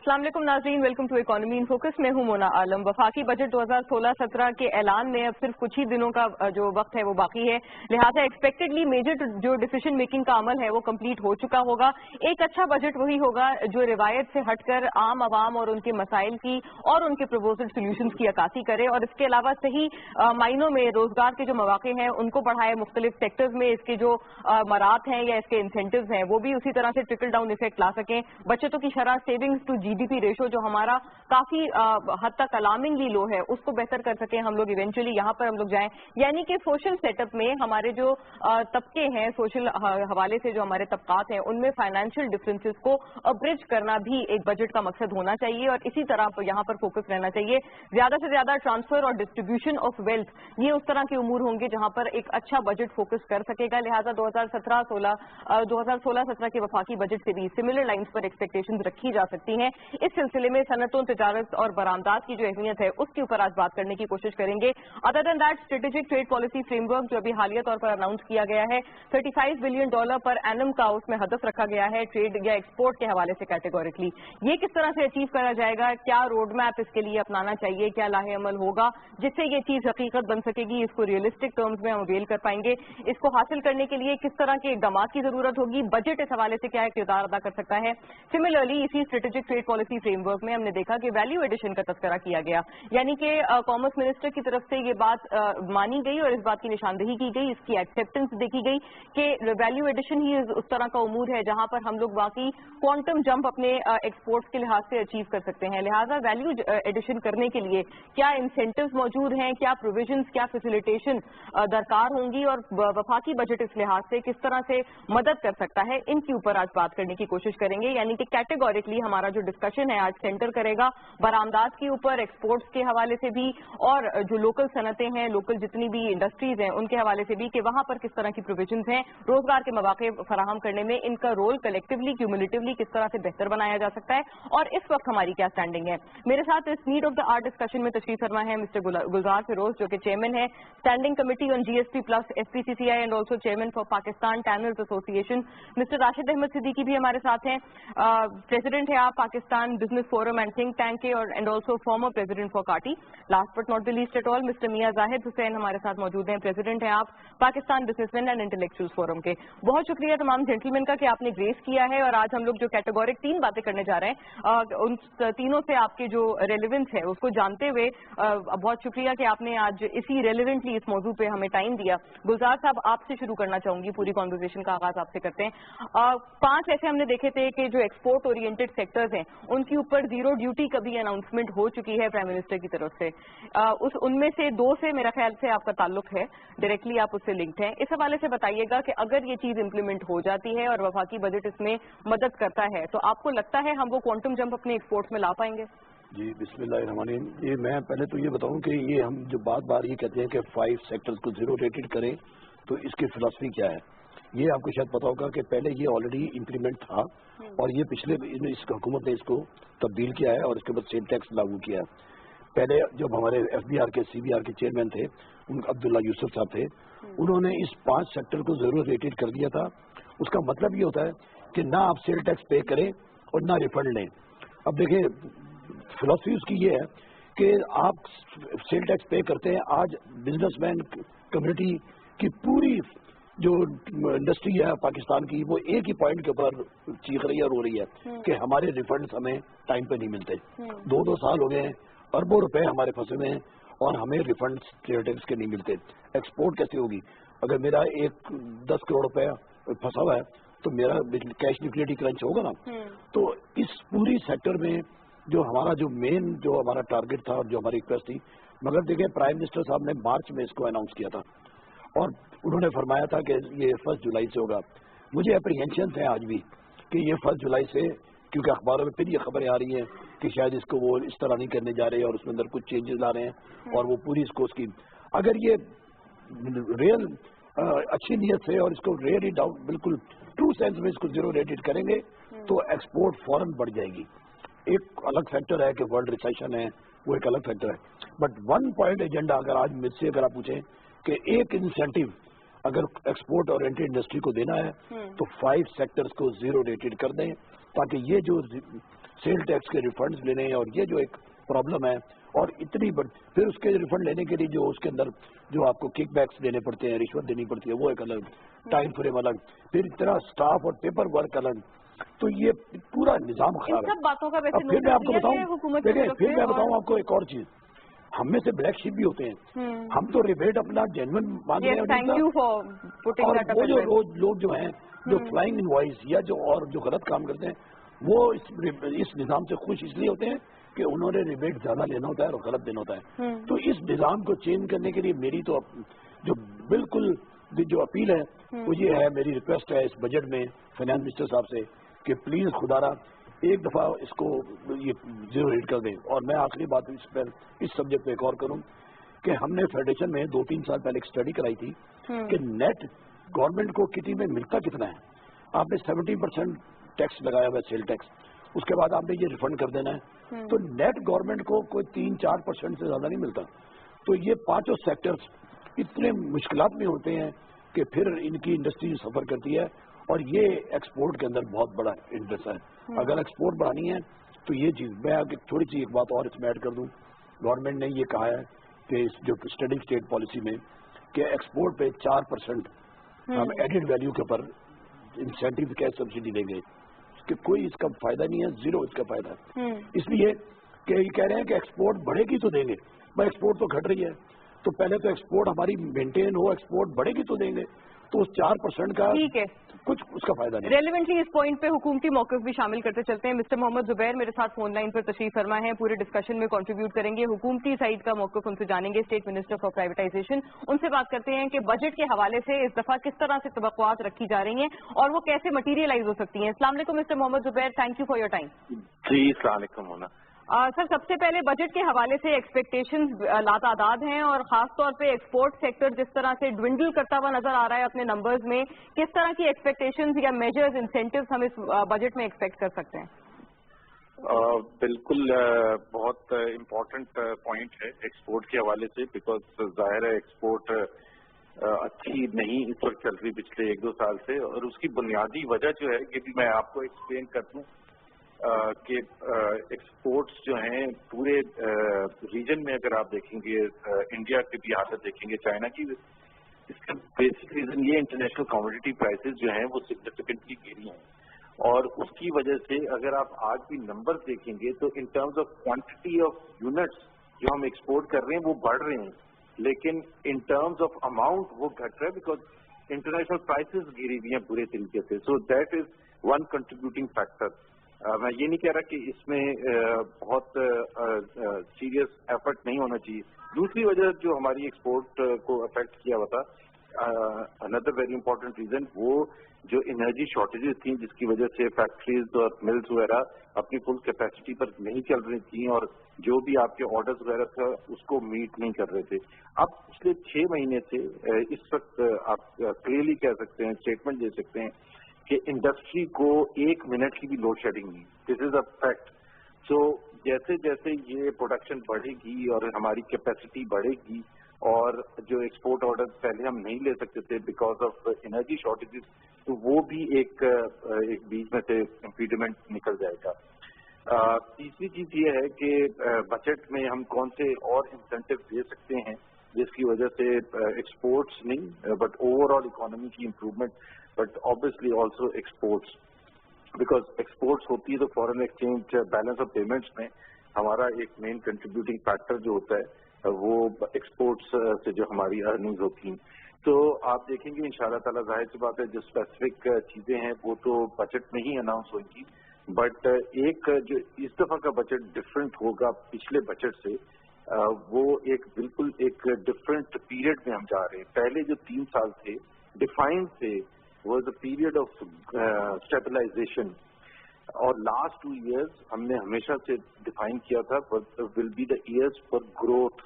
अस्सलाम वालेकुम नाज़रीन, welcome to economy in focus. मैं हूं मोना आलम। वफाकी बजट 2016-17 के ऐलान में अब सिर्फ कुछ ही दिनों का जो वक्त है वो बाकी है, लिहाजा एक्सपेक्टेडली मेजर जो डिसीजन मेकिंग का अमल है वो कंप्लीट हो चुका होगा। एक अच्छा बजट वही होगा जो रिवायत से हटकर आम आवाम और उनके मसाइल की और उनके प्रपोजल सोल्यूशंस की अक्कासी करे और इसके अलावा सही मायनों में रोजगार के जो मौके हैं उनको बढ़ाए, मुख्तलिफ सेक्टर्स में इसके जो मरात हैं या इसके इंसेंटिव्स हैं वो भी उसी तरह से ट्रिकल डाउन इफेक्ट ला सकें। बचतों की शरह, सेविंग्स टू जीडीपी रेशो जो हमारा काफी हद तक अलार्मिंगली लो है उसको बेहतर कर सकें हम लोग, इवेंचुअली यहाँ पर हम लोग जाएं। यानी कि सोशल सेटअप में हमारे जो तबके हैं, सोशल हवाले से जो हमारे तबकात हैं उनमें फाइनेंशियल डिफरेंसेस को ब्रिज करना भी एक बजट का मकसद होना चाहिए और इसी तरह यहाँ पर फोकस रहना चाहिए। ज्यादा से ज्यादा ट्रांसफर और डिस्ट्रीब्यूशन ऑफ वेल्थ, ये उस तरह के उमूर होंगे जहाँ पर एक अच्छा बजट फोकस कर सकेगा। लिहाजा 2016-17 के वफाकी बजट से भी सिमिलर लाइंस पर एक्सपेक्टेशंस रखी जा सकती हैं। इस सिलसिले में सनतों, तिजारत और बरामदात की जो अहमियत है उसके ऊपर आज बात करने की कोशिश करेंगे। Other than that, strategic trade policy framework जो अभी हालिया तौर पर अनाउंस किया गया है, $35 बिलियन पर एनम का उसमें हदफ रखा गया है ट्रेड या एक्सपोर्ट के हवाले से कैटेगोरिकली। ये किस तरह से अचीव करा जाएगा, क्या रोड मैप इसके लिए अपनाना चाहिए, क्या लाहे अमल होगा जिससे ये चीज हकीकत बन सकेगी, इसको रियलिस्टिक टर्म्स में हम अवेल कर पाएंगे। इसको हासिल करने के लिए किस तरह के इकदाम की जरूरत होगी, बजट इस हवाले से क्या किरदार अदा कर सकता है। सिमिलरली इसी स्ट्रेटेजिक ट्रेड पॉलिसी फ्रेमवर्क में हमने देखा कि वैल्यू एडिशन का तस्करा किया गया, यानी कि कॉमर्स मिनिस्टर की तरफ से ये बात मानी गई और इस बात की निशानदेही की गई, इसकी एक्सेप्टेंस देखी गई कि वैल्यू एडिशन ही उस तरह का उमूर है जहां पर हम लोग वाकई क्वांटम जंप अपने एक्सपोर्ट्स के लिहाज से अचीव कर सकते हैं। लिहाजा वैल्यू एडिशन करने के लिए क्या इंसेंटिव्स मौजूद हैं, क्या प्रोविजंस, क्या फैसिलिटेशन दरकार होंगी और वफाकी बजट इस लिहाज से किस तरह से मदद कर सकता है, इनके ऊपर आज बात करने की कोशिश करेंगे। यानी कि कैटेगोरिकली हमारा जो डिस्कशन है आज सेंटर करेगा बरामदात के ऊपर, एक्सपोर्ट्स के हवाले से भी और जो लोकल सनतें हैं, लोकल जितनी भी इंडस्ट्रीज हैं उनके हवाले से भी कि वहां पर किस तरह की प्रोविजंस हैं, रोजगार के मौके फराहम करने में इनका रोल कलेक्टिवली, क्यूमुलेटिवली किस तरह से बेहतर बनाया जा सकता है और इस वक्त हमारी क्या स्टैंडिंग है। मेरे साथ इस need of the our discussion में तशरीफ फरमा है मिस्टर गुलजार फिरोज जो कि चेयरमैन है standing committee on GST plus FPCCI and also chairman for Pakistan tanners association. Mister Rashid Ahmed Siddiqui भी हमारे साथ हैं, प्रेसिडेंट है आप Pakistan business forum and think tank के और and also former president for KATI. Last but not the least at all, mister Mian Zahid Hussain हमारे साथ मौजूद हैं, प्रेसिडेंट है आप Pakistan businessmen and intellectuals forum के। बहुत शुक्रिया तमाम जेंटलमैन का कि आपने ग्रेस किया है और आज हम लोग जो कैटेगोरिक 3 बातें करने जा रहे हैं उन तीनों से आपके जो रेलिवेंस है उसको जानते हुए बहुत शुक्रिया कि आपने आज इसी रेलिवेंटली इस मौजू पे हमें टाइम दिया। गुलजार साहब, आपसे शुरू करना चाहूंगी, पूरी कॉन्वर्सेशन का आगाज आपसे करते हैं। 5 ऐसे हमने देखे थे कि जो एक्सपोर्ट ओरिएंटेड सेक्टर्स हैं उनके ऊपर जीरो ड्यूटी का भी अनाउंसमेंट हो चुकी है प्राइम मिनिस्टर की तरफ से। उनमें से 2 से मेरा ख्याल से आपका ताल्लुक है, डायरेक्टली आप उससे लिंक्ड हैं। इस हवाले से बताइएगा कि अगर ये चीज इंप्लीमेंट हो जाती है और वफाकी बजट इसमें मदद करता है तो आपको लगता है हम वो क्वांटम जंप अपने एक्सपोर्ट्स में ला पाएंगे? जी बिस्मिल्लाहिर्रहमानिर्रहीम। ये मैं पहले तो ये बताऊं कि ये हम जो बार ये कहते हैं कि 5 सेक्टर्स को जीरो रेटेड करें तो इसकी फिलॉसफी क्या है। ये आपको शायद पता होगा कि पहले ये ऑलरेडी इंप्लीमेंट था और ये पिछले इस हुकूमत ने इसको तब्दील किया है और इसके बाद सेल टैक्स लागू किया है। पहले जब हमारे FBR के CBR के चेयरमैन थे अब्दुल्ला यूसुफ साहब थे, उन्होंने इस 5 सेक्टर को जीरो रेटेड कर दिया था। उसका मतलब ये होता है कि ना आप सेल टैक्स पे करें और ना रिफंड लें। अब देखिए फिलॉसफी उसकी ये है कि आप सेल टैक्स पे करते हैं, आज बिजनेसमैन कम्युनिटी की पूरी जो इंडस्ट्री है पाकिस्तान की वो एक ही पॉइंट के ऊपर चीख रही है, रो रही है कि हमारे रिफंड्स हमें टाइम पे नहीं मिलते। 2-2 साल हो गए हैं, अरबों रुपए हमारे फंसे हुए हैं और हमें रिफंड्स सेल टैक्स के नहीं मिलते। एक्सपोर्ट कैसे होगी? अगर मेरा 10 करोड़ रुपया फंसा हुआ है तो मेरा कैश लिक्विडिटी क्रंच होगा ना। तो इस पूरी सेक्टर में जो हमारा जो मेन जो हमारा टारगेट था और जो हमारी रिक्वेस्ट थी, मगर देखिए प्राइम मिनिस्टर साहब ने मार्च में इसको अनाउंस किया था और उन्होंने फरमाया था कि ये 1 जुलाई से होगा। मुझे अप्रीहेंशन है आज भी कि ये 1 जुलाई से, क्योंकि अखबारों में फिर ये खबरें आ रही हैं कि शायद इसको वो इस तरह नहीं करने जा रहे और उसके अंदर कुछ चेंजेस ला रहे हैं और वो पूरी इसको स्कीम अगर ये रियल अच्छी नीयत से और इसको रियली डाउट बिल्कुल ट्रू सेंस में इसको जीरो रेटेड करेंगे तो एक्सपोर्ट फौरन बढ़ जाएगी। एक अलग फैक्टर है कि वर्ल्ड रिसेशन है, वो एक अलग फैक्टर है, बट 1 पॉइंट एजेंडा अगर आज मुझसे अगर आप पूछें कि एक इंसेंटिव اگر ایکسپورٹ اورینٹڈ انڈسٹری کو دینا ہے تو 5 سیکٹرز کو زیرو ریٹڈ کر دیں, تاکہ یہ جو سیل ٹیکس کے ریفنڈز لینے اور یہ جو ایک پرابلم ہے, اور اتنی پھر اس کے ریفنڈ لینے کے لیے جو اس کے اندر جو آپ کو کک بیکس دینے پڑتے ہیں, رشوت دینی پڑتی ہے, وہ ایک الگ, ٹائم فریم الگ, پھر اتنا اسٹاف اور پیپر ورک الگ, تو یہ پورا نظام خراب ہے. سب باتوں کا پھر میں آپ کو بتاؤں, دیکھیں پھر میں بتاؤں آپ کو ایک اور چیز, ہم میں سے بلیک شیپ بھی ہوتے ہیں, ہم تو ریبیٹ اپنا جینوئن مانتے ہیں, اور وہ جو لوگ جو ہیں جو فلائنگ انوائس یا جو اور جو غلط کام کرتے ہیں, وہ اس نظام سے خوش اس لیے ہوتے ہیں کہ انہوں نے ریبیٹ زیادہ لینا ہوتا ہے اور غلط دینا ہوتا ہے. تو اس نظام کو چینج کرنے کے لیے میری تو جو بالکل جو اپیل ہے وہ یہ ہے, میری ریکویسٹ ہے اس بجٹ میں فائنانس منسٹر صاحب سے کہ پلیز خدا را ایک دفعہ اس کو یہ زیرو ریٹ کر دیں. اور میں آخری بات اس سبجیکٹ پہ ایک اور کروں کہ ہم نے فیڈریشن میں 2-3 سال پہلے ایک اسٹڈی کرائی تھی کہ نیٹ گورنمنٹ کو کٹی میں ملتا کتنا ہے. آپ نے 70% ٹیکس لگایا ہوا ہے, سیل ٹیکس, اس کے بعد آپ نے یہ ریفنڈ کر دینا ہے, تو نیٹ گورنمنٹ کو کوئی 3-4% سے زیادہ نہیں ملتا. تو یہ 5 سیکٹرز اتنے مشکلات میں ہوتے ہیں کہ پھر ان کی انڈسٹری سفر کرتی ہے, اور یہ ایکسپورٹ کے اندر بہت بڑا انٹرسٹ ہے. اگر ایکسپورٹ بڑھانی ہے تو یہ چیز, میں تھوڑی سی ایک بات اور اس میں ایڈ کر دوں, گورنمنٹ نے یہ کہا ہے کہ جو اسٹڈی اسٹیٹ پالیسی میں کہ ایکسپورٹ پہ 4% ہم ایڈڈ ویلیو کے اوپر انسینٹیو کیش سبسڈی دیں گے, کہ کوئی اس کا فائدہ نہیں ہے, زیرو اس کا فائدہ ہے. اس لیے کہ یہ کہہ رہے ہیں کہ ایکسپورٹ بڑھے گی تو دیں گے, بھائی ایکسپورٹ تو گھٹ رہی ہے, تو پہلے تو ایکسپورٹ ہماری مینٹین ہو, ایکسپورٹ بڑھے گی تو دیں گے, تو اس 4% کا کچھ اس کا فائدہ نہیں. ریلیونٹلی اس پوائنٹ پہ حکومتی موقف بھی شامل کرتے چلتے ہیں. مسٹر محمد زبیر میرے ساتھ فون لائن پر تشریف فرما ہے, پورے ڈسکشن میں کنٹریبیوٹ کریں گے, حکومتی سائڈ کا موقف ان سے جانیں گے. اسٹیٹ منسٹر فار پرائیویٹائزیشن, ان سے بات کرتے ہیں کہ بجٹ کے حوالے سے اس دفعہ کس طرح سے توقعات رکھی جا رہی ہیں اور وہ کیسے مٹیریلائز ہو سکتی ہیں. السلام علیکم mister Muhammad Zubair, thank you for your time. جی السلام علیکم مونا. سر, سب سے پہلے بجٹ کے حوالے سے ایکسپیکٹیشنز لاتعداد ہیں, اور خاص طور پہ ایکسپورٹ سیکٹر جس طرح سے ڈوینڈل کرتا ہوا نظر آ رہا ہے اپنے نمبرز میں, کس طرح کی ایکسپیکٹیشنز یا میجرز, انسینٹیوز ہم اس بجٹ میں ایکسپیکٹ کر سکتے ہیں؟ بالکل بہت امپورٹنٹ پوائنٹ ہے ایکسپورٹ کے حوالے سے, بیکاز ظاہر ہے ایکسپورٹ اچھی نہیں اس وقت چل رہی پچھلے 1-2 سال سے, اور اس کی بنیادی وجہ جو ہے یہ بھی میں آپ کو ایکسپلین کر دوں کہ ایکسپورٹس جو ہیں پورے ریجن میں اگر آپ دیکھیں گے, انڈیا کی بھی حالت دیکھیں گے, چائنا کی, اس کا بیسک ریزن یہ انٹرنیشنل کموڈیٹی پرائسز جو ہیں وہ سگنیفیکنٹلی گری ہیں, اور اس کی وجہ سے اگر آپ آج بھی نمبر دیکھیں گے تو in terms of quantity of units جو ہم ایکسپورٹ کر رہے ہیں وہ بڑھ رہے ہیں, لیکن ان ٹرمز آف اماؤنٹ وہ گھٹ رہا ہے بیکاز انٹرنیشنل پرائسز گری ہوئی ہیں پورے طریقے سے. So that is one contributing factor. میں یہ نہیں کہہ رہا کہ اس میں بہت سیریس ایفرٹ نہیں ہونا چاہیے. دوسری وجہ جو ہماری ایکسپورٹ کو افیکٹ کیا ہوا تھا, اندر ویری امپورٹنٹ ریزن, وہ جو انرجی شارٹیجز تھیں جس کی وجہ سے فیکٹریز اور ملز وغیرہ اپنی فل کیپیسٹی پر نہیں چل رہی تھیں, اور جو بھی آپ کے آرڈرز وغیرہ تھا اس کو میٹ نہیں کر رہے تھے. اب پچھلے 6 مہینے سے اس وقت آپ کلیئرلی کہہ سکتے ہیں, اسٹیٹمنٹ دے سکتے ہیں کہ انڈسٹری کو 1 منٹ کی بھی لوڈ شیڈنگ نہیں. دس از اے فیکٹ. سو جیسے جیسے یہ پروڈکشن بڑھے گی اور ہماری کیپیسٹی بڑھے گی, اور جو ایکسپورٹ آرڈر پہلے ہم نہیں لے سکتے تھے بیکاز آف انرجی شارٹیجز, تو وہ بھی ایک بیچ میں سے امپیڈمنٹ نکل جائے گا. تیسری چیز یہ ہے کہ بجٹ میں ہم کون سے اور انسینٹیو دے سکتے ہیں جس کی وجہ سے ایکسپورٹس نہیں بٹ اوور آل اکانومی کی improvement, but obviously also exports, because exports ہوتی ہے تو foreign exchange balance of payments میں ہمارا ایک مین کنٹریبیوٹنگ فیکٹر جو ہوتا ہے وہ ایکسپورٹس سے جو ہماری ارننگز ہوتی ہیں. تو آپ دیکھیں گے انشاءاللہ تعالیٰ, ظاہر سی بات ہے جو اسپیسیفک چیزیں ہیں وہ تو بجٹ میں ہی اناؤنس ہوئیں گی, بٹ ایک جو اس دفعہ کا بجٹ ڈفرینٹ ہوگا پچھلے بجٹ سے, وہ ایک بالکل ایک ڈفرینٹ پیریڈ میں ہم جا رہے ہیں. پہلے جو 3 سال تھے ڈیفائن تھے was a period of stabilization, اور last 2 years ہم نے ہمیشہ سے ڈیفائن کیا تھا will be the years for growth.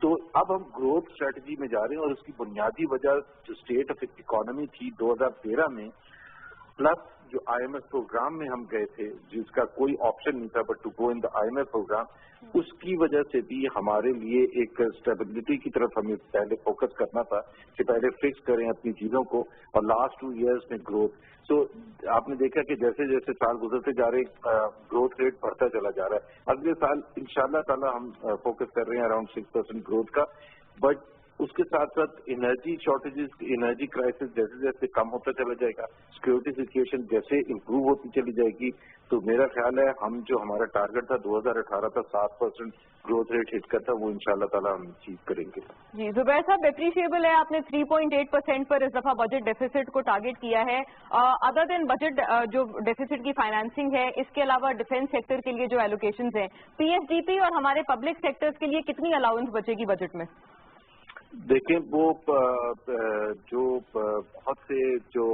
تو اب ہم گروتھ اسٹریٹجی میں جا رہے ہیں, اور اس کی بنیادی وجہ جو اسٹیٹ آف اکانومی تھی 2013 میں, پلس जो IMF प्रोग्राम में हम गए थे, जिसका कोई ऑप्शन नहीं था but to go in the IMF programme, उसकी वजह से भी हमारे लिए एक स्टेबिलिटी की तरफ हमें पहले फोकस करना था कि पहले फिक्स करें अपनी चीजों को, और लास्ट 2 इयर्स में ग्रोथ। सो आपने देखा कि जैसे जैसे साल गुजरते जा रहे ग्रोथ रेट बढ़ता चला जा रहा है। अगले साल इंशाल्लाह ताला हम फोकस कर रहे हैं अराउंड 6% ग्रोथ का, बट उसके साथ साथ एनर्जी शॉर्टेजेस, एनर्जी क्राइसिस जैसे जैसे कम होता चला जाएगा, सिक्योरिटी सिचुएशन जैसे इम्प्रूव होती चली जाएगी, तो मेरा ख्याल है हम जो हमारा टारगेट था 2018 का 7% ग्रोथ रेट हिट करता, वो इंशाल्लाह ताला हम अचीव करेंगे। जी जुबैर साहब, एप्रिशिएबल है आपने 3.8% पर इस दफा बजट डेफिसिट को टारगेट किया है। अदर देन बजट जो डेफिसिट की फाइनेंसिंग है, इसके अलावा डिफेंस सेक्टर के लिए जो एलोकेशन है, PSDP और हमारे पब्लिक सेक्टर्स के लिए कितनी अलाउंस बचेगी बजट में? देखें, वो जो बहुत से जो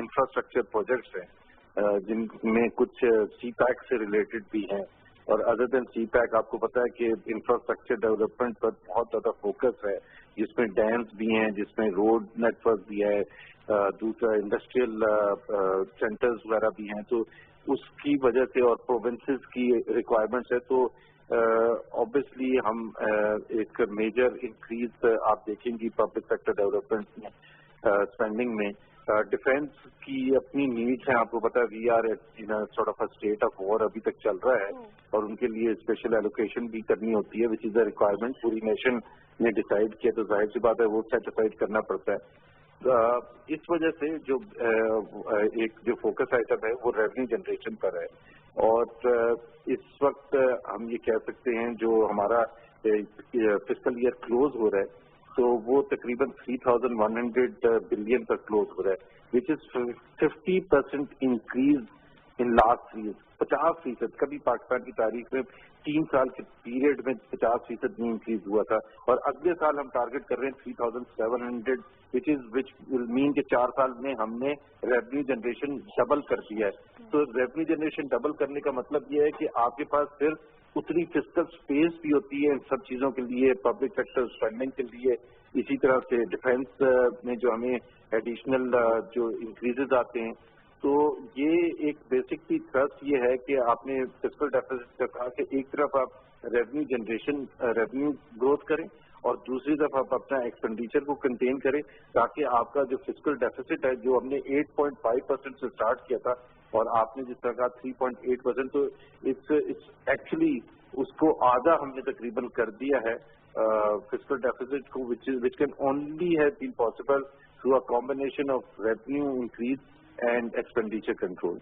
इंफ्रास्ट्रक्चर प्रोजेक्ट्स हैं जिनमें कुछ CPEC से रिलेटेड भी हैं, और अदर देन CPEC आपको पता है कि इंफ्रास्ट्रक्चर डेवलपमेंट पर बहुत ज्यादा फोकस है, जिसमें डैम्स भी हैं, जिसमें रोड नेटवर्क भी है, दूसरा इंडस्ट्रियल सेंटर्स वगैरह भी हैं, तो उसकी वजह से और प्रोविंसेस की रिक्वायरमेंट्स है, तो ऑब्वियसली हम एक मेजर इंक्रीज आप देखेंगी पब्लिक सेक्टर डेवलपमेंट में, स्पेंडिंग में। डिफेंस की अपनी नीड्स हैं, आपको पता है we are in sort of a state of war अभी तक चल रहा है, और उनके लिए स्पेशल एलोकेशन भी करनी होती है, विच इज द रिक्वायरमेंट। पूरी नेशन ने डिसाइड किया, तो जाहिर सी बात है वो सेटिस्फाइड करना पड़ता है। इस वजह से जो एक जो फोकस आइटम है वो रेवेन्यू जनरेशन पर है, और इस वक्त हम ये कह सकते हैं जो हमारा फिस्कल ईयर क्लोज हो रहा है, तो वो तकरीबन 3,100 बिलियन पर क्लोज हो रहा है, which is 50% increase in last 3 years. 50%, कभी पाकिस्तान की तारीख में 3 साल के पीरियड में 50% नहीं इंक्रीज हुआ था, और अगले साल हम टारगेट कर रहे हैं 3,700, विच विल मीन कि 4 साल में हमने रेवेन्यू जनरेशन डबल कर दिया है। तो रेवेन्यू जनरेशन डबल करने का मतलब ये है कि आपके पास फिर उतनी फिस्कल स्पेस भी होती है इन सब चीजों के लिए, पब्लिक सेक्टर स्पेंडिंग के लिए। इसी तरह से डिफेंस में जो हमें एडिशनल जो इंक्रीजेज आते हैं, तो ये एक बेसिक सी थ्रस्ट ये है कि आपने फिस्कल डेफिसिट का कहा कि एक तरफ आप रेवेन्यू जनरेशन, रेवेन्यू ग्रोथ करें, और दूसरी तरफ आप अपना एक्सपेंडिचर को कंटेन करें, ताकि आपका जो फिस्कल डेफिसिट है, जो हमने 8.5% से स्टार्ट किया था, और आपने जिस तरह कहा 3.8%, तो इट्स एक्चुअली उसको आधा हमने तकरीबन कर दिया है फिस्कल डेफिसिट को, which can only have been possible through a combination of revenue increase and expenditure control.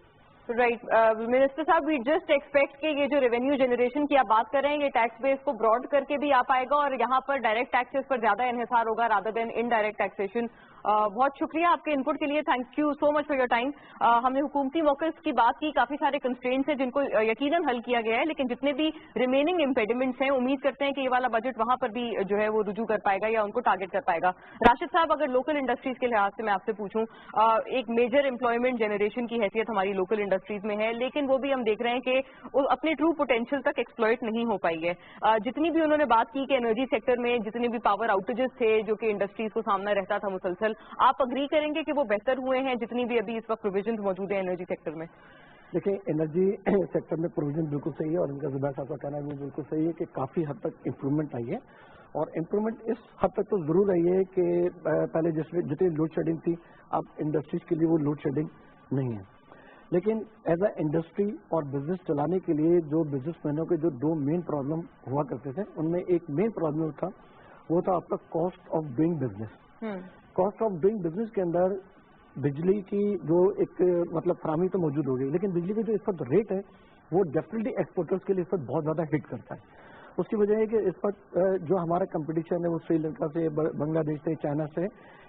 Right minister साहब, वी जस्ट एक्सपेक्ट कि ये जो रेवेन्यू जनरेशन की आप बात कर रहे हैं, ये टैक्स बेस को ब्रॉड करके भी आ पाएगा, और यहाँ पर डायरेक्ट टैक्सेस पर ज्यादा इन्हिसार होगा रादर देन इनडायरेक्ट टैक्सेशन। बहुत शुक्रिया आपके इनपुट के लिए, thank you so much for your time. हमने हुकूमती मौक़िफ़ की बात की, काफी सारे कंस्ट्रेंट्स हैं जिनको यकीनन हल किया गया है, लेकिन जितने भी रिमेनिंग इम्पेडिमेंट्स हैं, उम्मीद करते हैं कि ये वाला बजट वहां पर भी जो है वो रुजू कर पाएगा या उनको टारगेट कर पाएगा। राशिद साहब, अगर लोकल इंडस्ट्रीज के लिहाज से मैं आपसे पूछूं, एक मेजर एम्प्लॉयमेंट जनरेशन की हैसियत हमारी लोकल इंडस्ट्रीज में है, लेकिन वो भी हम देख रहे हैं कि वो अपने ट्रू पोटेंशियल तक एक्सप्लॉइट नहीं हो पाई है। जितनी भी उन्होंने बात की कि एनर्जी सेक्टर में जितने भी पावर आउटेजेस थे जो कि इंडस्ट्रीज को सामना रहता था मुसलसल, आप अग्री करेंगे कि वो बेहतर हुए हैं जितनी भी अभी इस वक्त प्रोविजन मौजूद है एनर्जी सेक्टर में? देखिए, एनर्जी सेक्टर में प्रोविजन बिल्कुल सही है, और इनका जुबैर साहब का कहना भी बिल्कुल सही है कि काफी हद तक इम्प्रूवमेंट आई है, और इम्प्रूवमेंट इस हद तक तो जरूर आई है कि पहले जितनी लोड शेडिंग थी, अब इंडस्ट्रीज के लिए वो लोड शेडिंग नहीं है। लेकिन एज अ इंडस्ट्री और बिजनेस चलाने के लिए जो बिजनेसमैनों के जो 2 मेन प्रॉब्लम हुआ करते थे, उनमें एक मेन प्रॉब्लम था, वो था आपका cost of doing business. Cost of doing business के अंदर बिजली की जो एक मतलब फराहमी तो मौजूद हो गई, लेकिन बिजली का जो इस वक्त रेट है वो डेफिनेटली एक्सपोर्टर्स के लिए इस वक्त बहुत ज्यादा हिट करता है। उसकी वजह है कि इस वक्त जो हमारा कंपटीशन है वो श्रीलंका से, बांग्लादेश से, चाइना से,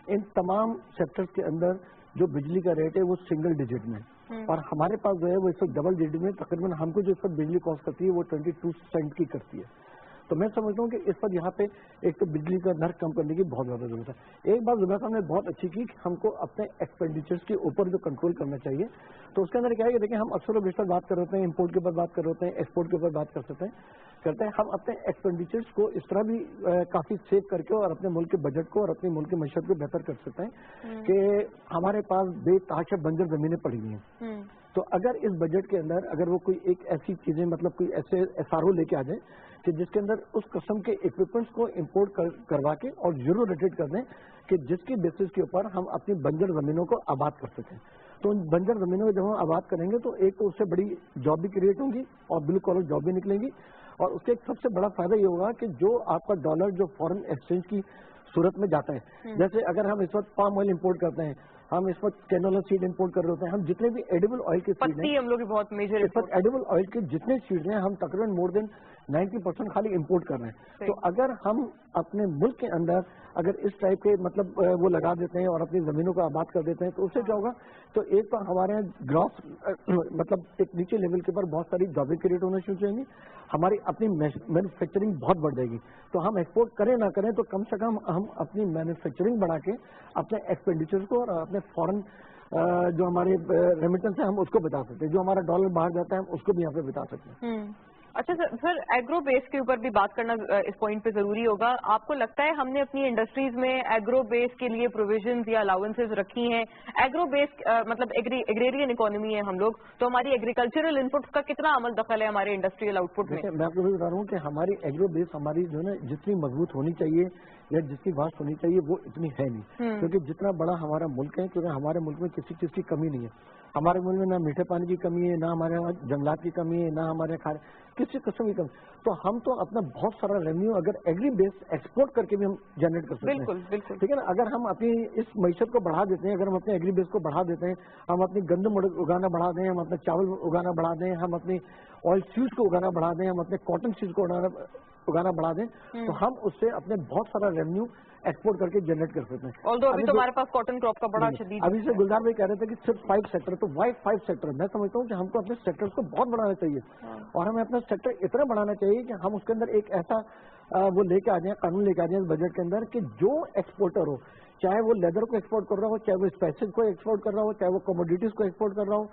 इन तमाम सेक्टर्स के अंदर जो बिजली का रेट है वो सिंगल डिजिट में, और हमारे पास जो है वो इस वक्त डबल डिजिट में तकरीबन हमको जो इस वक्त बिजली कॉस्ट करती है वो 22 सेंट की करती है। تو میں سمجھتا ہوں کہ اس پر یہاں پہ ایک تو بجلی کا نرخ کم کرنے کی بہت زیادہ ضرورت ہے. ایک بات زبیر صاحب نے بہت اچھی کی کہ ہم کو اپنے ایکسپینڈیچرز کے اوپر جو کنٹرول کرنا چاہیے. تو اس کے اندر کیا ہے کہ دیکھیں ہم اکثر و بیشتر بات کر رہے ہیں امپورٹ کے اوپر بات کر رہے ہیں, ایکسپورٹ کے اوپر بات کرتے ہیں. ہم اپنے ایکسپینڈیچرز کو اس طرح بھی کافی سیو کر کے اور اپنے ملک کے بجٹ کو اور اپنے ملک کی معیشت کو بہتر کر سکتے ہیں کہ ہمارے پاس بے تحاشا بنجر زمینیں پڑی ہوئی ہیں. تو اگر اس بجٹ کے اندر اگر وہ کوئی ایک ایسی چیزیں مطلب کوئی ایسے SRO لے کے آ جائیں کہ جس کے اندر اس قسم کے اکوپمنٹس کو امپورٹ کروا کے اور زیرو ریٹڈ کر دیں کہ جس کی بیسس کے اوپر ہم اپنی بنجر زمینوں کو آباد کر سکیں. تو ان بنجر زمینوں کو جب ہم آباد کریں گے تو ایک تو اس سے بڑی جاب بھی کریٹ ہوں گی اور بلو کالر جاب بھی نکلیں گی. اور اس کے ایک سب سے بڑا فائدہ یہ ہوگا کہ جو آپ کا ڈالر جو فورن ایکسچینج کی صورت میں جاتا ہے, جیسے اگر ہم اس وقت پام آئل امپورٹ کرتے ہیں, ہم اس وقت کینولا سیڈ امپورٹ کر رہے ہوتے ہیں, ہم جتنے بھی ایڈیبل آئل کے سیڈ ہیں ہم لوگ بہت میجر اس وقت ایڈیبل آئل کے جتنے سیڈ ہیں ہم تقریباً مور دین 90% خالی امپورٹ کر رہے ہیں. تو اگر ہم اپنے ملک کے اندر اگر اس ٹائپ کے مطلب وہ لگا دیتے ہیں اور اپنی زمینوں کو آباد کر دیتے ہیں تو اس سے کیا ہوگا, تو ایک تو ہمارے یہاں گراس مطلب ایک نیچے لیول کے اوپر بہت ساری جابیں کریٹ ہونا شروع ہو جائیں گی, ہماری اپنی مینوفیکچرنگ بہت بڑھ جائے گی. تو ہم ایکسپورٹ کریں نہ کریں تو کم سے کم ہم اپنی مینوفیکچرنگ بڑھا کے اپنے ایکسپینڈیچر کو اور اپنے فورن جو ہمارے ریمیٹنس ہیں ہم اس کو بتا سکتے ہیں, جو ہمارا ڈالر باہر جاتا ہے ہم اس کو بھی یہاں پہ بتا سکتے ہیں. اچھا سر, ایگرو بیس کے اوپر بھی بات کرنا اس پوائنٹ پہ ضروری ہوگا. آپ کو لگتا ہے ہم نے اپنی انڈسٹریز میں ایگرو بیس کے لیے پروویژنز یا الاؤنسز رکھی ہیں؟ ایگرو بیس مطلب ایگریرین اکانومی ہے ہم لوگ, تو ہماری ایگریکلچرل انپٹس کا کتنا عمل دخل ہے ہمارے انڈسٹریل آؤٹ پٹ میں؟ میں آپ کو بتا رہا ہوں کہ ہماری ایگرو بیس ہماری جو ہے نا جتنی مضبوط ہونی چاہیے یا جس کی واسط ہونی چاہیے وہ اتنی ہے نہیں, کیونکہ جتنا بڑا ہمارا ملک ہے, کیونکہ ہمارے ملک میں کسی چیز کی کمی نہیں ہے. ہمارے ملک میں نہ میٹھے پانی کی کمی ہے, نہ ہمارے یہاں جنگلات کی کمی ہے, نہ ہمارے کسی قسم کی کمی. تو ہم تو اپنا بہت سارا ریونیو اگر ایگری بیس ایکسپورٹ کر کے بھی ہم جنریٹ کر سکتے ہیں. بالکل بالکل ٹھیک ہے نا. اگر ہم اپنی اس معیشت کو بڑھا دیتے ہیں, اگر ہم اپنے ایگری بیس کو بڑھا دیتے ہیں, ہم اپنی گندم اگانا بڑھا دیں, ہم اپنا چاول اگانا بڑھا دیں, ہم اپنی آئل سیڈس کو اگانا بڑھا دیں, ہم اپنے کاٹن سیڈس کو اگانا بڑھا دیں, تو ہم اس سے اپنے بہت سارا ریونیو ایکسپورٹ کر کے جنریٹ کر سکتے ہیں. ابھی تو ہمارے پاس کاٹن کراپ کا بڑا شدید ابھی سے گلزار بھائی کہہ رہے تھے کہ صرف 5 سیکٹر, تو وائی 5 سیکٹر میں سمجھتا ہوں کہ ہم کو اپنے سیکٹرز کو بہت بڑھانا چاہیے, اور ہمیں اپنا سیکٹر اتنا بڑھانا چاہیے کہ ہم اس کے اندر ایک ایسا وہ لے کے آ جائیں, قانون لے کے آ جائیں اس بجٹ کے اندر کہ جو ایکسپورٹر ہو, چاہے وہ لیدر کو ایکسپورٹ کر رہا ہو, چاہے وہ اسپائسز کو ایکسپورٹ کر رہا ہو, چاہے وہ کموڈیٹیز کو ایکسپورٹ کر رہا ہو,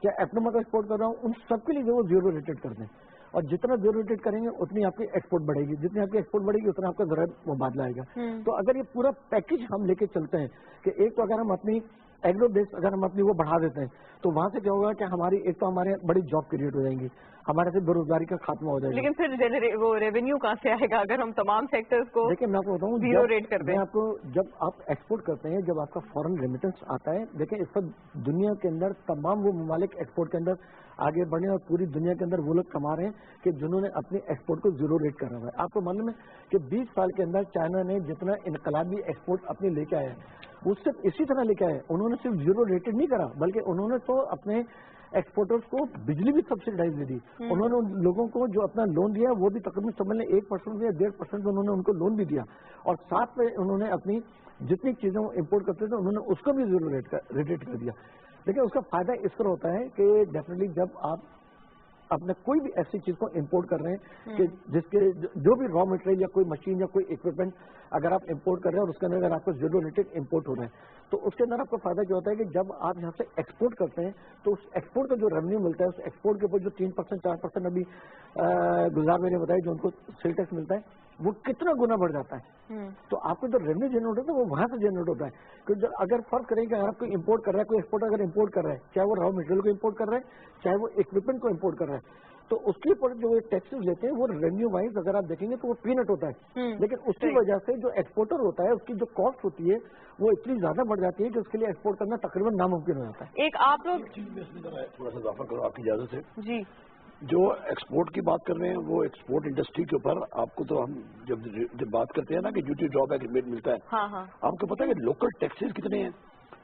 چاہے ایپنما کو ایکسپورٹ کر رہا ہو, ان سب کے لیے جو وہ زیرو ریٹڈ کر دیں. اور جتنا زیرو ریٹڈ کریں گے اتنی آپ کی ایکسپورٹ بڑھے گی, جتنی آپ کی ایکسپورٹ بڑھے گی اتنا آپ کا ذرا مبادلہ آئے گا. تو اگر یہ پورا پیکج ہم لے کے چلتے ہیں کہ ایک تو اگر ہم اپنی ایگرو بیس اگر ہم اپنی وہ بڑھا دیتے ہیں تو وہاں سے کیا ہوگا کہ ہماری ایک تو ہمارے بڑی جاب کریٹ ہو جائیں گی, ہمارے سے بے روزگاری کا خاتمہ ہو جائے گا. لیکن پھر وہ ریونیو کہاں سے آئے گا اگر ہم تمام سیکٹرز کو دیکھیں میں آپ کو بتاؤں زیرو ریٹ کر دیں؟ میں آپ کو جب آپ ایکسپورٹ کرتے ہیں, جب آپ کا فورن ریمیٹنس آتا ہے, دیکھیں اس وقت دنیا کے اندر تمام وہ ممالک ایکسپورٹ کے اندر آگے بڑھے اور پوری دنیا کے اندر وہ لوگ کما رہے ہیں کہ جنہوں نے اپنے ایکسپورٹ کو زیرو ریٹ کرا ہوا ہے. آپ کو معلوم ہے کہ 20 سال کے اندر چائنا نے جتنا انقلابی ایکسپورٹ اپنے لے کے آیا ہے وہ صرف اسی طرح لے کے آئے, انہوں نے صرف زیرو ریٹڈ نہیں کرا بلکہ انہوں نے تو اپنے ایکسپورٹرز کو بجلی بھی سبسڈائز دے دی. انہوں نے ان لوگوں کو جو اپنا لون دیا وہ بھی تقریباً سمجھ لیں 1% یا 1.5% انہوں نے ان کو لون بھی دیا, اور ساتھ میں انہوں نے اپنی جتنی چیزیں امپورٹ کرتے تھے انہوں نے اس کو بھی زیرو ریٹڈ کر دیا. لیکن اس کا فائدہ اس طرح ہوتا ہے کہ ڈیفینیٹلی جب آپ اپنے کوئی بھی ایسی چیز کو امپورٹ کر رہے ہیں کہ جس کے جو بھی را مٹیریل یا کوئی مشین یا کوئی اکوپمنٹ اگر آپ امپورٹ کر رہے ہیں اور اس کے اندر اگر آپ کو زیرو ریٹڈ امپورٹ ہو رہا ہے تو اس کے اندر آپ کو فائدہ کیا ہوتا ہے کہ جب آپ یہاں سے ایکسپورٹ کرتے ہیں تو اس ایکسپورٹ کا جو ریونیو ملتا ہے اس ایکسپورٹ کے اوپر جو 3% 4% ابھی گلزار میں نے بتایا جو ان کو سیل ٹیکس ملتا ہے وہ کتنا گنا بڑھ جاتا ہے. تو آپ کو جو ریونیو جنریٹ ہوتا ہے وہ وہاں سے جنریٹ ہوتا ہے. کہ اگر فرض کریں کہ اگر آپ کوئی امپورٹ کر رہا ہے, کوئی ایکسپورٹ اگر امپورٹ کر رہا ہے, چاہے وہ را مٹیریل کو امپورٹ کر رہا ہے چاہے وہ اکوپمنٹ کو امپورٹ کر رہا ہے, تو اس کے اوپر جو ٹیکسز لیتے ہیں وہ ریونیو وائز اگر آپ دیکھیں گے تو وہ پینٹ ہوتا ہے. لیکن اس کی وجہ سے جو ایکسپورٹر ہوتا ہے اس کی جو کاسٹ ہوتی ہے وہ اتنی زیادہ بڑھ جاتی ہے کہ اس کے لیے ایکسپورٹ کرنا تقریباً ناممکن ہو جاتا ہے. ایک آپ لوگ تھوڑا سا اضافہ کرو آپ کی اجازت سے. جی جو ایکسپورٹ کی بات کر رہے ہیں وہ ایکسپورٹ انڈسٹری کے اوپر آپ کو تو ہم جب بات کرتے ہیں نا کہ ڈیوٹی ڈرا بیک ریبیٹ ملتا ہے, آپ کو پتا ہے کہ لوکل ٹیکسز کتنے ہیں.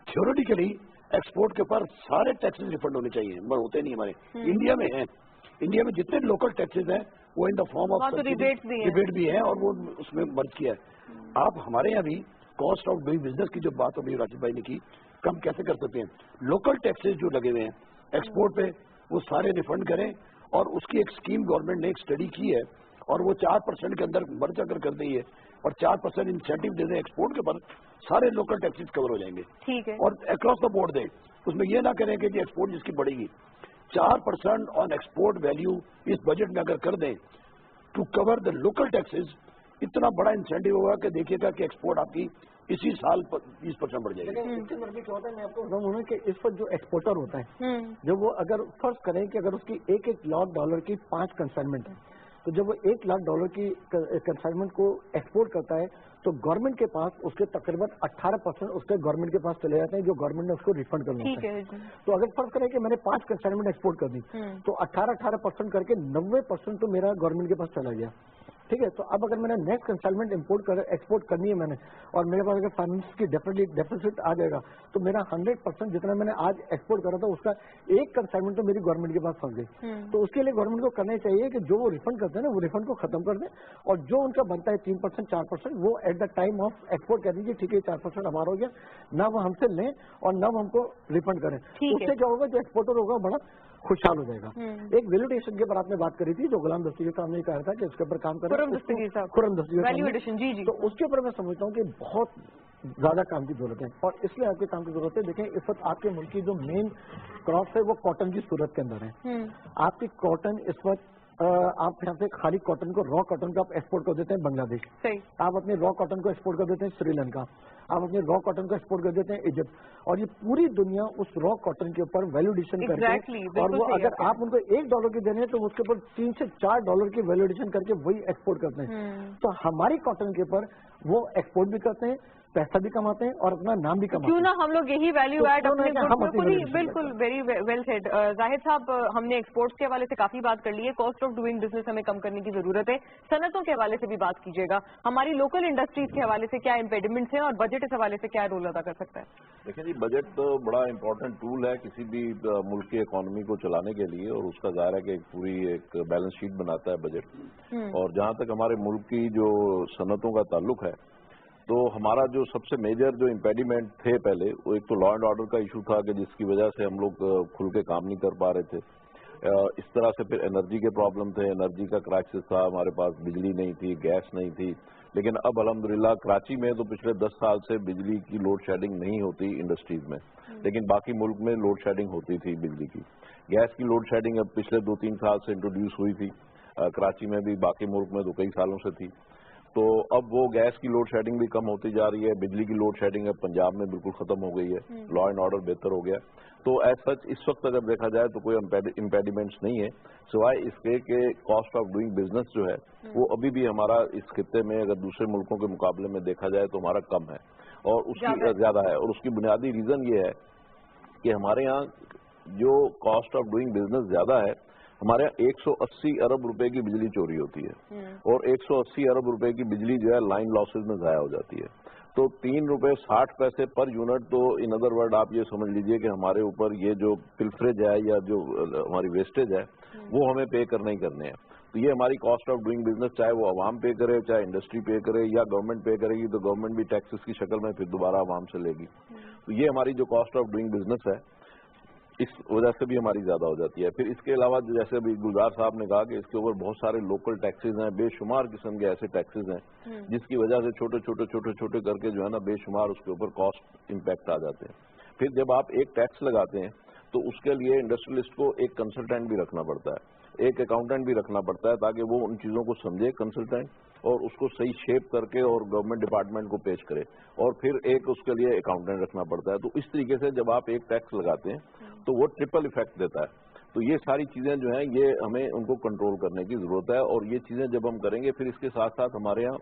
تھیوریٹیکلی ایکسپورٹ کے اوپر سارے ٹیکسز ریفنڈ ہونے چاہیے مگر ہوتے نہیں ہمارے انڈیا میں ہیں. انڈیا میں جتنے لوکل ٹیکسز ہیں وہ ان دا فارم آف ریبیٹ بھی ہیں اور وہ اس میں مرج کیا ہے. آپ ہمارے یہاں بھی کاسٹ آف ڈوئنگ بزنس کی جو بات ابھی راشد بھائی نے کی کم کیسے کر سکتے ہیں. لوکل ٹیکسز جو لگے ہوئے ہیں ایکسپورٹ پہ وہ سارے ریفنڈ کریں, اور اس کی ایک اسکیم گورنمنٹ نے ایک اسٹڈی کی ہے اور وہ 4% کے اندر مرجا کر دیں یہ اور 4% انسینٹیو دے دیں ایکسپورٹ کے پر، سارے لوکل ٹیکسز کور ہو جائیں گے. ٹھیک ہے. اور اکراس دا بورڈ دیں، اس میں یہ نہ کریں کہ جی ایکسپورٹ جس کی بڑھے گی. 4% آن ایکسپورٹ ویلیو اس بجٹ میں اگر کر دیں to cover the local taxes, اتنا بڑا انسینٹیو ہوگا کہ دیکھیے گا کہ ایکسپورٹ آپ کی اسی سال 20% بڑھ جائے گی. اس کے مرضی کیا ہوتا ہے، میں آپ کو بتاؤں کہ اس پر جو ایکسپورٹر ہوتا ہے جب وہ اگر فرض کریں کہ اگر اس کی $1 لاکھ کی 5 کنسائنمنٹ ہے، تو جب وہ $1 لاکھ کی کنسائنمنٹ کو ایکسپورٹ کرتا ہے تو گورنمنٹ کے پاس اس کے تقریباً 18% اس کے گورنمنٹ کے پاس چلے جاتے ہیں جو گورنمنٹ نے اس کو ریفنڈ کرنا ہوتا ہے. تو اگر فرض کریں کہ میں نے 5 کنسائنمنٹ ایکسپورٹ کر دی تو 18% کر کے 90% تو میرا گورنمنٹ کے پاس چلا گیا. ٹھیک ہے. تو اب اگر میں نے نیکسٹ کنسائنمنٹ ایکسپورٹ کرنی ہے میں نے، اور میرے پاس اگر فائنینس کی ڈیفیسٹ آ جائے گا تو میرا 100% جتنا میں نے آج ایکسپورٹ کرا تھا اس کا ایک کنسائنمنٹ تو میری گورنمنٹ کے پاس پھنس گئی. تو اس کے لیے گورنمنٹ کو کرنا چاہیے کہ جو وہ ریفنڈ کرتے ہیں نا وہ ریفنڈ کو ختم کر دیں، اور جو ان کا بنتا ہے 3% 4% وہ at the time of export کر دیجیے ٹھیک ہے 4% ہمارا ہو گیا، نہ وہ ہم سے لیں اور نہ وہ ہم کو ریفنڈ کریں. اس سے کیا ہوگا، جو ایکسپورٹر ہوگا بڑا خوشحال ہو جائے گا. ایک ویلیڈیشن کے اوپر آپ نے بات کری تھی جو غلام دستگیر صاحب نے کہا تھا کہ اس کے اوپر کام کریں، خرم دستگیر. تو اس کے اوپر میں سمجھتا ہوں کہ بہت زیادہ کام کی ضرورت ہے، اور اس لیے آپ کے کام کی ضرورت ہے. دیکھیں اس وقت آپ کے ملک کی جو مین کراپ ہے وہ کاٹن کی صورت کے اندر ہے. آپ کی کاٹن اس وقت آپ یہاں سے خالی کاٹن کو را کاٹن کو آپ ایکسپورٹ کر دیتے ہیں بنگلہ دیش، آپ اپنے را کاٹن کو ایکسپورٹ کر دیتے ہیں سری لنکا، آپ اپنے را کاٹن کو ایکسپورٹ کر دیتے ہیں ایجپٹ، اور یہ پوری دنیا اس را کاٹن کے اوپر ویلیوڈیشن کر کے، اور وہ اگر آپ ان کو $1 کی دے رہے ہیں تو اس کے اوپر $3 سے $4 کی ویلیوڈیشن کر کے وہی ایکسپورٹ کرتے ہیں. تو ہماری کاٹن کے اوپر وہ ایکسپورٹ بھی کرتے ہیں، پیسہ بھی کماتے ہیں اور اپنا نام بھی کماتے ہیں. کیوں نہ ہم لوگ یہی ویلیو ایڈ اپنے بالکل ویری ویل سیڈ. زاہد صاحب، ہم نے ایکسپورٹس کے حوالے سے کافی بات کر لی ہے، کاسٹ آف ڈوئنگ بزنس ہمیں کم کرنے کی ضرورت ہے. صنعتوں کے حوالے سے بھی بات کیجیے گا، ہماری لوکل انڈسٹریز کے حوالے سے کیا امپیڈمنٹس ہیں اور بجٹ اس حوالے سے کیا رول ادا کر سکتا ہے؟ دیکھیں جی، بجٹ تو بڑا امپورٹنٹ ٹول ہے کسی بھی ملک کی اکانومی کو چلانے کے لیے، اور اس کا ظاہر ہے کہ ایک پوری ایک بیلنس شیٹ بناتا ہے بجٹ. اور جہاں تک ہمارے ملک کی جو صنعتوں کا تعلق ہے تو ہمارا جو سب سے میجر جو امپیڈیمنٹ تھے پہلے، وہ ایک تو لا اینڈ آرڈر کا ایشو تھا کہ جس کی وجہ سے ہم لوگ کھل کے کام نہیں کر پا رہے تھے. اس طرح سے پھر انرجی کے پرابلم تھے، انرجی کا کرائسس تھا، ہمارے پاس بجلی نہیں تھی، گیس نہیں تھی. لیکن اب الحمدللہ کراچی میں تو پچھلے 10 سال سے بجلی کی لوڈ شیڈنگ نہیں ہوتی انڈسٹریز میں، لیکن باقی ملک میں لوڈ شیڈنگ ہوتی تھی بجلی کی. گیس کی لوڈ شیڈنگ اب پچھلے 2-3 سال سے انٹروڈیوس ہوئی تھی، کراچی میں بھی، باقی ملک میں تو کئی سالوں سے تھی. تو اب وہ گیس کی لوڈ شیڈنگ بھی کم ہوتی جا رہی ہے. بجلی کی لوڈ شیڈنگ اب پنجاب میں بالکل ختم ہو گئی ہے، لا اینڈ آرڈر بہتر ہو گیا. تو ایز سچ اس وقت اگر دیکھا جائے تو کوئی امپیڈیمنٹس نہیں ہے، سوائے اس کے کہ کاسٹ آف ڈوئنگ بزنس جو ہے وہ ابھی بھی ہمارا اس خطے میں اگر دوسرے ملکوں کے مقابلے میں دیکھا جائے تو ہمارا کم ہے، اور اس کی زیادہ ہے. اور اس کی بنیادی ریزن یہ ہے کہ ہمارے یہاں جو کاسٹ آف ڈوئنگ بزنس زیادہ ہے، ہمارے یہاں 180 ارب روپے کی بجلی چوری ہوتی ہے، اور 180 ارب روپے کی بجلی جو ہے لائن لاسز میں ضائع ہو جاتی ہے. تو ₹3.60 پر یونٹ. تو ان ادر ورڈ آپ یہ سمجھ لیجئے کہ ہمارے اوپر یہ جو پلفریج ہے یا جو ہماری ویسٹیج ہے وہ ہمیں پے کرنے ہی کرنے ہیں. تو یہ ہماری کاسٹ آف ڈوئنگ بزنس، چاہے وہ عوام پے کرے، چاہے انڈسٹری پے کرے، یا گورنمنٹ پے کرے گی تو گورنمنٹ بھی ٹیکسز کی شکل میں پھر دوبارہ عوام سے لے گی. تو یہ ہماری جو کاسٹ آف ڈوئنگ بزنس ہے اس وجہ سے بھی ہماری زیادہ ہو جاتی ہے. پھر اس کے علاوہ جیسے ابھی گلزار صاحب نے کہا کہ اس کے اوپر بہت سارے لوکل ٹیکسز ہیں، بے شمار قسم کے ایسے ٹیکسز ہیں جس کی وجہ سے چھوٹے کر کے جو ہے نا بے شمار اس کے اوپر کاسٹ امپیکٹ آ جاتے ہیں. پھر جب آپ ایک ٹیکس لگاتے ہیں تو اس کے لیے انڈسٹریلسٹ کو ایک کنسلٹنٹ بھی رکھنا پڑتا ہے، ایک اکاؤنٹنٹ بھی رکھنا پڑتا ہے تاکہ وہ ان چیزوں کو سمجھے کنسلٹنٹ، اور اس کو صحیح شیپ کر کے اور گورنمنٹ ڈپارٹمنٹ کو پیش کرے، اور پھر ایک اس کے لیے اکاؤنٹنٹ رکھنا پڑتا ہے. تو اس طریقے سے جب آپ ایک ٹیکس لگاتے ہیں تو وہ ٹرپل ایفیکٹ دیتا ہے. تو یہ ساری چیزیں جو ہیں یہ ہمیں ان کو کنٹرول کرنے کی ضرورت ہے، اور یہ چیزیں جب ہم کریں گے پھر اس کے ساتھ ساتھ ہمارے یہاں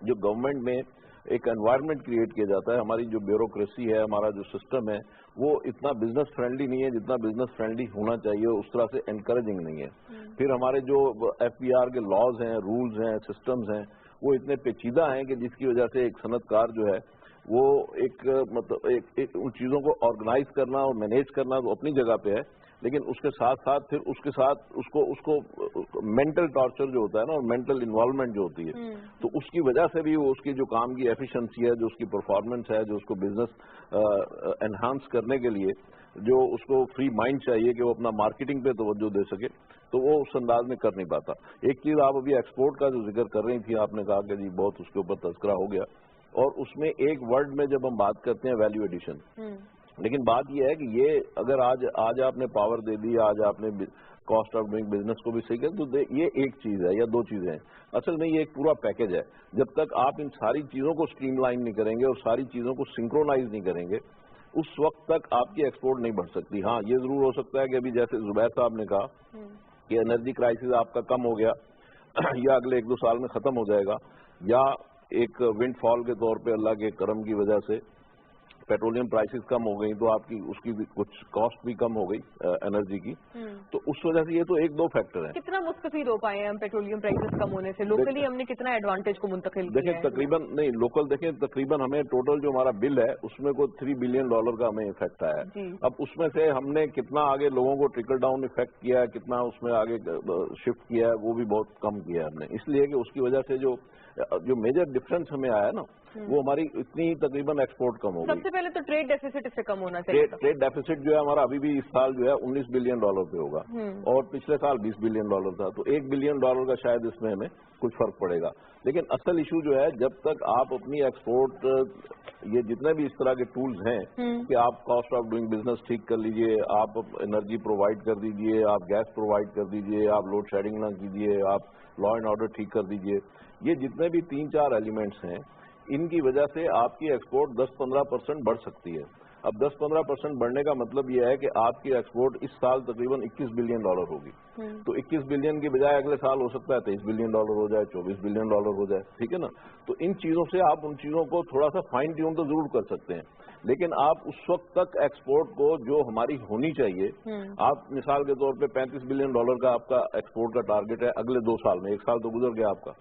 جو گورنمنٹ میں ایک انوائرمنٹ کریٹ کیا جاتا ہے، ہماری جو بیوروکریسی ہے، ہمارا جو سسٹم ہے وہ اتنا بزنس فرینڈلی نہیں ہے جتنا بزنس فرینڈلی ہونا چاہیے، اس طرح سے انکریجنگ نہیں ہے. پھر ہمارے جو FPR کے لاز ہیں، رولز ہیں، سسٹمز ہیں، وہ اتنے پیچیدہ ہیں کہ جس کی وجہ سے ایک صنعت کار جو ہے وہ ایک مطلب ان چیزوں کو آرگنائز کرنا اور مینیج کرنا تو اپنی جگہ پہ ہے، لیکن اس کے ساتھ ساتھ پھر اس کے ساتھ اس کو مینٹل ٹارچر جو ہوتا ہے نا، اور مینٹل انوالومنٹ جو ہوتی ہے، تو اس کی وجہ سے بھی وہ اس کی جو کام کی ایفیشنسی ہے، جو اس کی پرفارمنس ہے، جو اس کو بزنس انہانس کرنے کے لیے जो उसको फ्री माइंड चाहिए कि वो अपना मार्केटिंग पे तवज्जो दे सके, तो वो उस अंदाज में कर नहीं पाता। एक चीज आप अभी एक्सपोर्ट का जो जिक्र कर रही थी, आपने कहा कि जी बहुत उसके ऊपर तज़किरा हो गया, और उसमें एक वर्ड में जब हम बात करते हैं वैल्यू एडिशन, लेकिन बात यह है कि ये अगर आज आपने पावर दे दी, आज आपने कॉस्ट ऑफ डूइंग बिजनेस को भी सही कर, तो ये एक चीज है या दो चीजें हैं। असल में ये एक पूरा पैकेज है। जब तक आप इन सारी चीजों को स्ट्रीमलाइन नहीं करेंगे और सारी चीजों को सिंक्रोनाइज नहीं करेंगे, उस वक्त तक आपकी एक्सपोर्ट नहीं बढ़ सकती। हाँ, ये जरूर हो सकता है कि अभी जैसे जुबैर साहब ने कहा कि एनर्जी क्राइसिस आपका कम हो गया या अगले 1-2 साल में खत्म हो जाएगा, या एक विंडफॉल के तौर पे अल्लाह के करम की वजह से पेट्रोलियम प्राइसेस कम हो गई, तो आपकी उसकी भी कुछ कॉस्ट भी कम हो गई एनर्जी की, तो उस वजह से ये तो 1-2 फैक्टर है। कितना मुस्तफीद हो पाए हैं हम पेट्रोलियम प्राइसेस कम होने से? लोकली हमने कितना एडवांटेज को मुंतकिल किया है? देखें तकरीबन नहीं, लोकल देखें तकरीबन हमें टोटल जो हमारा बिल है उसमें कोई $3 बिलियन का हमें इफेक्ट आया है। अब उसमें से हमने कितना आगे लोगों को ट्रिकल डाउन इफेक्ट किया है, कितना उसमें आगे शिफ्ट किया है, वो भी बहुत कम किया है हमने, इसलिए कि उसकी वजह से जो मेजर डिफरेंस हमें आया ना, वो हमारी इतनी तकरीबन एक्सपोर्ट कम हो गई। सबसे पहले तो ट्रेड डेफिसिट इससे कम होना चाहिए। ट्रेड डेफिसिट जो है हमारा अभी भी इस साल जो है $19 बिलियन पे होगा, और पिछले साल $20 बिलियन था, तो $1 बिलियन का शायद इसमें हमें कुछ फर्क पड़ेगा। लेकिन असल इशू जो है, जब तक आप अपनी एक्सपोर्ट, ये जितने भी इस तरह के टूल्स हैं कि आप कॉस्ट ऑफ डूइंग बिजनेस ठीक कर लीजिए, आप एनर्जी प्रोवाइड कर दीजिए, आप गैस प्रोवाइड कर दीजिए, आप लोड शेडिंग ना कीजिए, आप लॉ एंड ऑर्डर ठीक कर दीजिए, ये जितने भी 3-4 एलिमेंट्स हैं, इनकी वजह से आपकी एक्सपोर्ट 10-15% बढ़ सकती है। अब 10-15% बढ़ने का मतलब यह है कि आपकी एक्सपोर्ट इस साल तकरीबन $21 बिलियन होगी, तो 21 बिलियन की बजाय अगले साल हो सकता है $23 बिलियन हो जाए, $24 बिलियन हो जाए, ठीक है ना। तो इन चीजों से आप उन चीजों को थोड़ा सा फाइन ट्यून तो जरूर कर सकते हैं, लेकिन आप उस वक्त तक एक्सपोर्ट को जो हमारी होनी चाहिए, आप मिसाल के तौर पे $35 बिलियन का आपका एक्सपोर्ट का टारगेट है अगले 2 साल में, 1 साल तो गुजर गया आपका,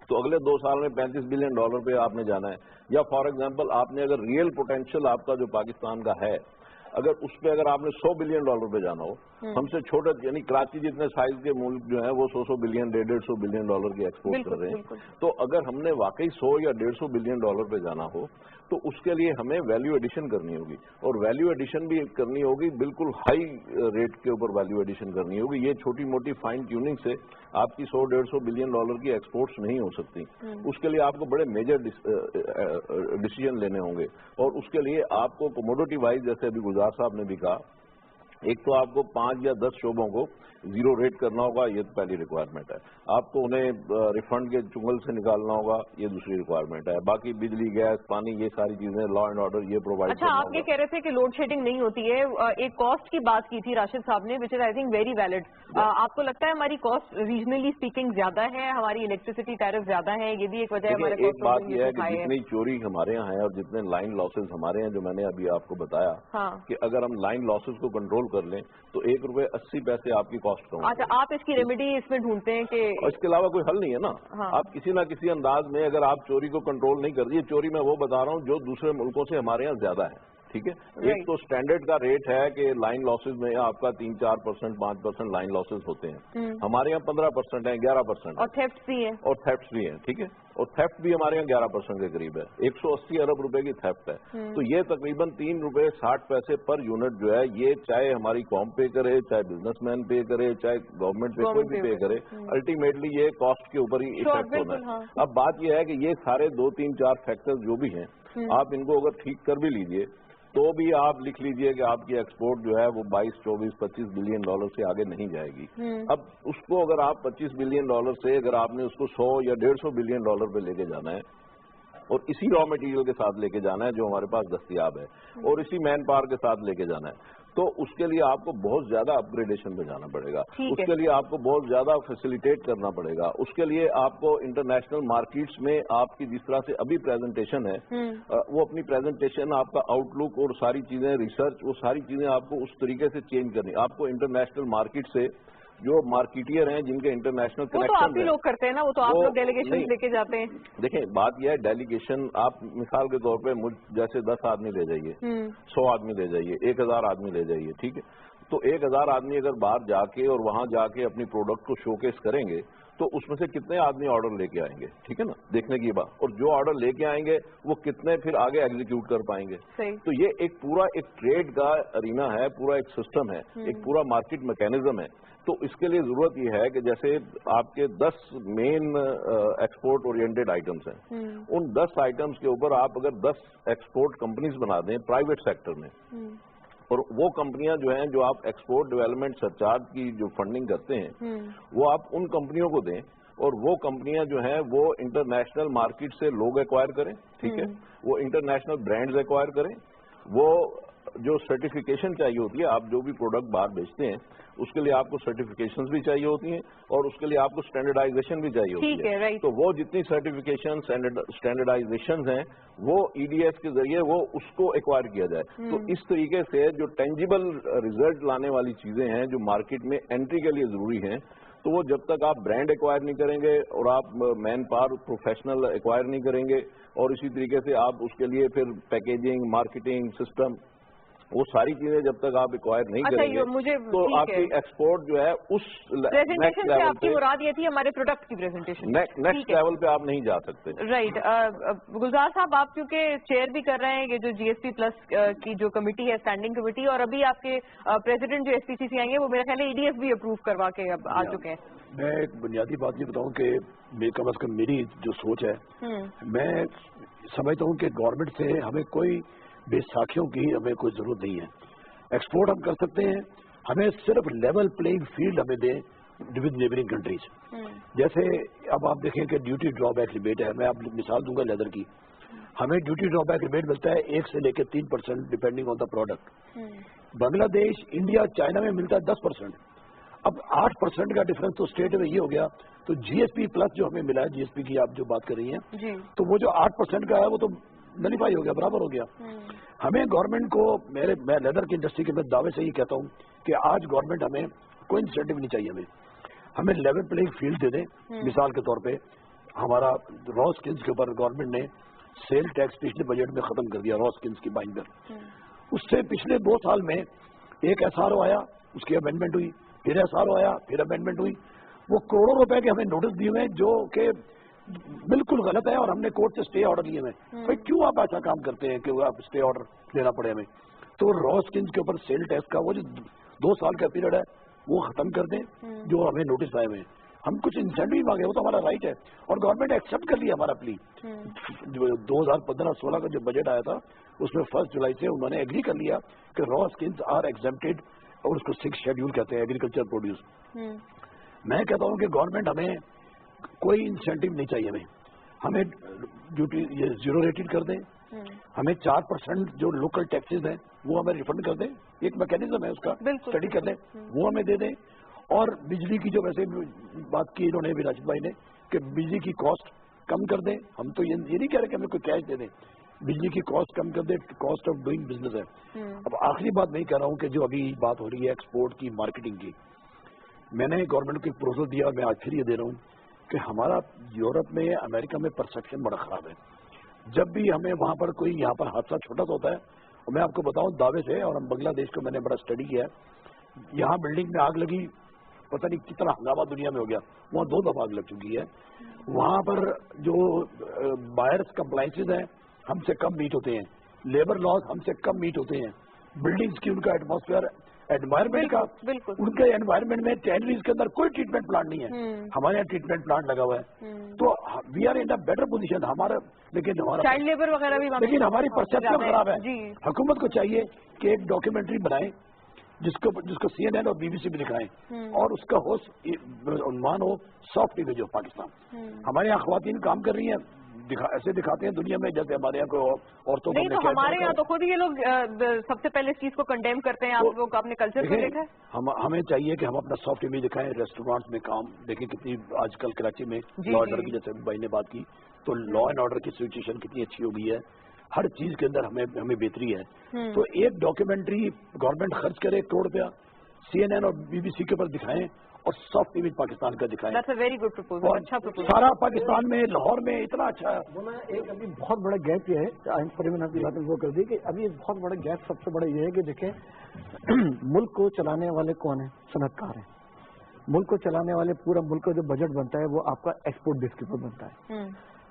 तो अगले 2 साल में $35 बिलियन पे आपने जाना है। या फॉर एग्जांपल आपने अगर रियल पोटेंशियल आपका जो पाकिस्तान का है, अगर उस पे अगर आपने $100 बिलियन पे जाना हो, हमसे छोटे यानी कराची जितने साइज के मुल्क जो है वो 100 बिलियन, 150 बिलियन डॉलर की एक्सपोर्ट कर रहे हैं, तो अगर हमने वाकई 100 या 150 बिलियन पे जाना हो, तो उसके लिए हमें वैल्यू एडिशन करनी होगी, और वैल्यू एडिशन भी करनी होगी बिल्कुल हाई रेट के ऊपर वैल्यू एडिशन करनी होगी। ये छोटी मोटी फाइन ट्यूनिंग से आपकी 100-150 बिलियन डॉलर की एक्सपोर्ट्स नहीं हो सकती। उसके लिए आपको बड़े मेजर डिसीजन लेने होंगे, और उसके लिए आपको कमोडिटी वाइज, जैसे अभी गुलजार साहब ने भी कहा, एक तो आपको 5 या 10 शोबों को जीरो रेट करना होगा, ये तो पहली रिक्वायरमेंट है। आपको उन्हें रिफंड के चुंगल से निकालना होगा, ये दूसरी रिक्वायरमेंट है। बाकी बिजली, गैस, पानी, ये सारी चीजें, लॉ एंड ऑर्डर, ये प्रोवाइड अच्छा, आप ये कह रहे थे कि लोड शेडिंग नहीं होती है, एक कॉस्ट की बात की थी राशिद साहब ने, which is I think very valid. आपको लगता है हमारी कॉस्ट रीजनली स्पीकिंग ज्यादा है, हमारी इलेक्ट्रिसिटी टैरिफ ज्यादा है, ये भी एक वजह है हमारे कॉस्ट? एक बात यह है कि जितनी चोरी हमारे यहाँ है और जितने लाइन लॉसेज हमारे हैं, जो मैंने अभी आपको बताया, कि अगर हम लाइन लॉसेज को कंट्रोल कर लें तो ₹1.80 आपकी कॉस्ट कम। अच्छा, आप इसकी रेमेडी इसमें ढूंढते हैं कि इसके अलावा कोई हल नहीं है ना। आप किसी ना किसी अंदाज में अगर आप चोरी को कंट्रोल नहीं कर रही है, चोरी मैं वो बता रहा हूँ जो दूसरे मुल्कों से हमारे यहाँ ज्यादा है, ठीक है। एक तो स्टैंडर्ड का रेट है कि लाइन लॉसेज में आपका 3-4%, 5% लाइन लॉसेज होते हैं, हमारे यहाँ 15% है, 11%, और थेफ्ट भी है, ठीक है, और थेफ्ट भी हमारे यहाँ 11% के करीब है। 180 अरब रुपए की थेफ्ट है, तो ये तकरीबन ₹3.60 पर यूनिट जो है, ये चाहे हमारी कॉम पे करे, चाहे बिजनेसमैन पे करे, चाहे गवर्नमेंट पे कोई भी पे करे, अल्टीमेटली ये कॉस्ट के ऊपर ही इफेक्ट होना है। अब बात यह है कि ये सारे 2-3-4 फैक्टर्स जो भी हैं, आप इनको अगर ठीक कर भी लीजिए, तो भी आप लिख लीजिए कि आपकी एक्सपोर्ट जो है वो 22, 24, 25 बिलियन डॉलर से आगे नहीं जाएगी। अब उसको अगर आप 25 बिलियन डॉलर से अगर आपने उसको 100 या 150 बिलियन डॉलर पे लेके जाना है, और इसी रॉ मटेरियल के साथ लेके जाना है जो हमारे पास दस्तयाब है, और इसी मैन पावर के साथ लेके जाना है, तो उसके लिए आपको बहुत ज्यादा अपग्रेडेशन पे जाना पड़ेगा, उसके लिए आपको बहुत ज्यादा फैसिलिटेट करना पड़ेगा, उसके लिए आपको इंटरनेशनल मार्केट्स में आपकी जिस तरह से अभी प्रेजेंटेशन है, वो अपनी प्रेजेंटेशन, आपका आउटलुक और सारी चीजें, रिसर्च, वो सारी चीजें आपको उस तरीके से चेंज करनी। आपको इंटरनेशनल मार्केट से जो मार्केटियर हैं, जिनके इंटरनेशनल कनेक्शन, तो आप ही लोग करते हैं ना, वो तो आप लोग डेलीगेशन लेके जाते हैं। देखें, बात यह है, डेलीगेशन आप मिसाल के तौर पे मुझ जैसे 10 आदमी ले जाइए, 100 आदमी ले जाइए, 1000 आदमी ले जाइए, ठीक है, तो 1000 आदमी अगर बाहर जाके और वहां जाके अपनी प्रोडक्ट को शोकेस करेंगे, तो उसमें से कितने आदमी ऑर्डर लेके आएंगे, ठीक है ना, देखने की बात, और जो ऑर्डर लेके आएंगे वो कितने फिर आगे एग्जीक्यूट कर पाएंगे। तो ये एक पूरा एक ट्रेड का अरीना है, पूरा एक सिस्टम है, एक पूरा मार्केट मैकेनिज्म है। तो इसके लिए जरूरत ये है कि जैसे आपके 10 मेन एक्सपोर्ट ओरिएंटेड आइटम्स हैं, उन 10 आइटम्स के ऊपर आप अगर 10 एक्सपोर्ट कंपनीज बना दें प्राइवेट सेक्टर में, और वो कंपनियां जो हैं जो आप एक्सपोर्ट डेवलपमेंट सरचार्ज की जो फंडिंग करते हैं वो आप उन कंपनियों को दें, और वो कंपनियां जो हैं वो इंटरनेशनल मार्केट से लोग एक्वायर करें, ठीक है, वो इंटरनेशनल ब्रांड्स एक्वायर करें, वो जो सर्टिफिकेशन चाहिए होती है, आप जो भी प्रोडक्ट बाहर बेचते हैं उसके लिए आपको सर्टिफिकेशंस भी चाहिए होती हैं, और उसके लिए आपको स्टैंडर्डाइजेशन भी चाहिए होती है। राइट। तो वो जितनी सर्टिफिकेशन स्टैंडर्डाइजेशन हैं वो ईडीएस के जरिए वो उसको एक्वायर किया जाए। तो इस तरीके से जो टेंजिबल रिजल्ट लाने वाली चीजें हैं जो मार्केट में एंट्री के लिए जरूरी हैं, तो वो जब तक आप ब्रांड एक्वायर नहीं करेंगे और आप मैन पावर प्रोफेशनल एक्वायर नहीं करेंगे, और इसी तरीके से आप उसके लिए फिर पैकेजिंग, मार्केटिंग सिस्टम, वो सारी चीजें जब तक आप एक्वायर नहीं करेंगे तो आपकी एक्सपोर्ट जो है उस नेक्स्ट लेवल आपकी मुराद ये थी हमारे प्रोडक्ट की प्रेजेंटेशन, नेक्स्ट लेवल पे आप नहीं जा सकते। राइट। गुलजार साहब, आप क्योंकि चेयर भी कर रहे हैं ये जो जीएसपी प्लस की जो कमेटी है, स्टैंडिंग कमेटी, और अभी आपके प्रेसिडेंट जो एसपीसीसी आएंगे वो मेरे ख्याल है ईडीएफ भी अप्रूव करवा के अब आ चुके हैं। मैं एक बुनियादी बात ये बताऊं कि कम अज कम मेरी जो सोच है, मैं समझता हूं कि गवर्नमेंट से हमें कोई बेसाखियों की हमें कोई जरूरत नहीं है। एक्सपोर्ट हम कर सकते हैं, हमें सिर्फ लेवल प्लेइंग फील्ड हमें दें विद नेबरिंग कंट्रीज। जैसे अब आप देखें कि ड्यूटी ड्रॉबैक रिबेट है, मैं आप मिसाल दूंगा लेदर की, हमें ड्यूटी ड्रॉबैक रिबेट मिलता है 1 से लेकर 3% depending on the product. Bangladesh, India, China में मिलता है 10%। अब 8% का डिफरेंस तो स्टेट में ये हो गया। तो जीएसपी प्लस जो हमें मिला है, जीएसपी की आप जो बात कर रही हैं, तो वो जो 8% का है वो तो नलीफाई हो गया, बराबर हो गया। हमें गवर्नमेंट को, मैं लेदर की इंडस्ट्री के मैं दावे से ही कहता हूं कि आज गवर्नमेंट हमें कोई इंसेंटिव नहीं चाहिए, हमें लेवल प्लेइंग फील्ड दे दें। मिसाल के तौर पे हमारा रॉ स्किन्स के ऊपर गवर्नमेंट ने सेल टैक्स पिछले बजट में खत्म कर दिया, रॉ स्किन्स की बाइंग पर। उससे पिछले 2 साल में एक एसआरओ आया, उसकी अमेंडमेंट हुई, फिर एसआरओ आया, फिर अमेंडमेंट हुई। वो करोड़ों रुपए के हमें नोटिस दिए हुए जो कि बिल्कुल गलत है, और हमने कोर्ट से स्टे ऑर्डर लिए हुए। भाई क्यों आप ऐसा काम करते हैं कि आप स्टे ऑर्डर लेना पड़े हमें? तो रॉ स्किन्स के ऊपर सेल टैक्स का वो जो 2 साल का पीरियड है वो खत्म कर दें, जो हमें नोटिस आए हुए हैं। हम कुछ इंसेंटिव मांगे, वो तो हमारा राइट है, और गवर्नमेंट एक्सेप्ट कर लिया हमारा प्ली। जो 2015-16 का जो बजट आया था उसमें 1 जुलाई से उन्होंने एग्री कर लिया कि रॉ स्किन्स आर एग्जेम्प्टेड, और उसको 6 शेड्यूल कहते हैं, एग्रीकल्चर प्रोड्यूस। मैं कहता हूँ कि गवर्नमेंट हमें कोई इंसेंटिव नहीं चाहिए, हमें ड्यूटी ये 0 रेटेड कर दें, हमें 4% जो लोकल टैक्सेस हैं वो हमें रिफंड कर दें, एक मैकेनिज्म है उसका, स्टडी कर लें, वो हमें दे दें। और बिजली की जो वैसे बात की इन्होंने भी राशिद भाई ने कि बिजली की कॉस्ट कम कर दें। हम तो ये नहीं कह रहे कि हमें कोई कैश दे दें, बिजली की कॉस्ट कम कर दे, कॉस्ट ऑफ डूइंग बिजनेस है। अब आखिरी बात नहीं कह रहा हूँ कि जो अभी बात हो रही है एक्सपोर्ट की, मार्केटिंग की, मैंने गवर्नमेंट को प्रपोजल दिया, मैं आज फिर ये दे रहा हूँ कि हमारा यूरोप में, अमेरिका में परसेप्शन बड़ा खराब है। जब भी हमें वहां पर कोई यहाँ पर हादसा छोटा सा होता है, और मैं आपको बताऊं दावे से, और हम बांग्लादेश को मैंने बड़ा स्टडी किया है, यहाँ बिल्डिंग में आग लगी, पता नहीं कितना हंगामा दुनिया में हो गया, वहाँ 2 दफा आग लग चुकी है। वहां पर जो बायर्स कंप्लाइंसेज हैं हमसे कम मीट होते हैं, लेबर लॉज हमसे कम मीट होते हैं, बिल्डिंग्स की उनका एटमॉस्फेयर, एनवायरमेंट का, उनके एनवायरमेंट में टैनरीज के अंदर कोई ट्रीटमेंट प्लांट नहीं है, हमारे यहाँ ट्रीटमेंट प्लांट लगा हुआ है। तो we are in a better position हमारा, लेकिन हमारा चाइल्ड लेबर वगैरह भी, लेकिन हमारी परसेप्शन खराब है। हुकूमत को चाहिए कि एक डॉक्यूमेंट्री बनाए जिसको CNN और BBC भी दिखाएं, और उसका होस्ट उन्मान हो सॉफ्ट इमेज ऑफ पाकिस्तान। हमारे यहाँ ख्वातीन काम कर रही हैं, ऐसे दिखाते हैं दुनिया में जैसे हमारे यहाँ को औरतों नहीं, तो हमारे यहाँ तो खुद ये लोग सबसे पहले इस चीज को कंडेम करते हैं। आप लोग अपने कल्चर को देखा है? हमें चाहिए कि हम अपना सॉफ्ट इमेज दिखाएं। रेस्टोरेंट्स में काम देखें कितनी आजकल कराची में लॉ ऑर्डर की, जैसे भाई ने बात की, तो लॉ एंड ऑर्डर की सिचुएशन कितनी अच्छी हो गई है, हर चीज के अंदर हमें बेहतरी है। तो एक डॉक्यूमेंट्री गवर्नमेंट खर्च करे करोड़ रुपया, CNN और BBC के ऊपर दिखाएं, और सॉफ्ट इमेज पाकिस्तान का दिखाएं। That's a very good proposal, अच्छा proposal। सारा पाकिस्तान में, लाहौर में इतना अच्छा है। बोला एक अभी बहुत बड़ा गैप ये है, परिवहन आपकी बात वो कर दी कि अभी एक बहुत बड़ा गैप सबसे बड़ा ये है कि देखें मुल्क को चलाने वाले कौन है? सनतकार हैं। मुल्क को चलाने वाले पूरा मुल्क का जो बजट बनता है वो आपका एक्सपोर्ट बेस के ऊपर बनता है।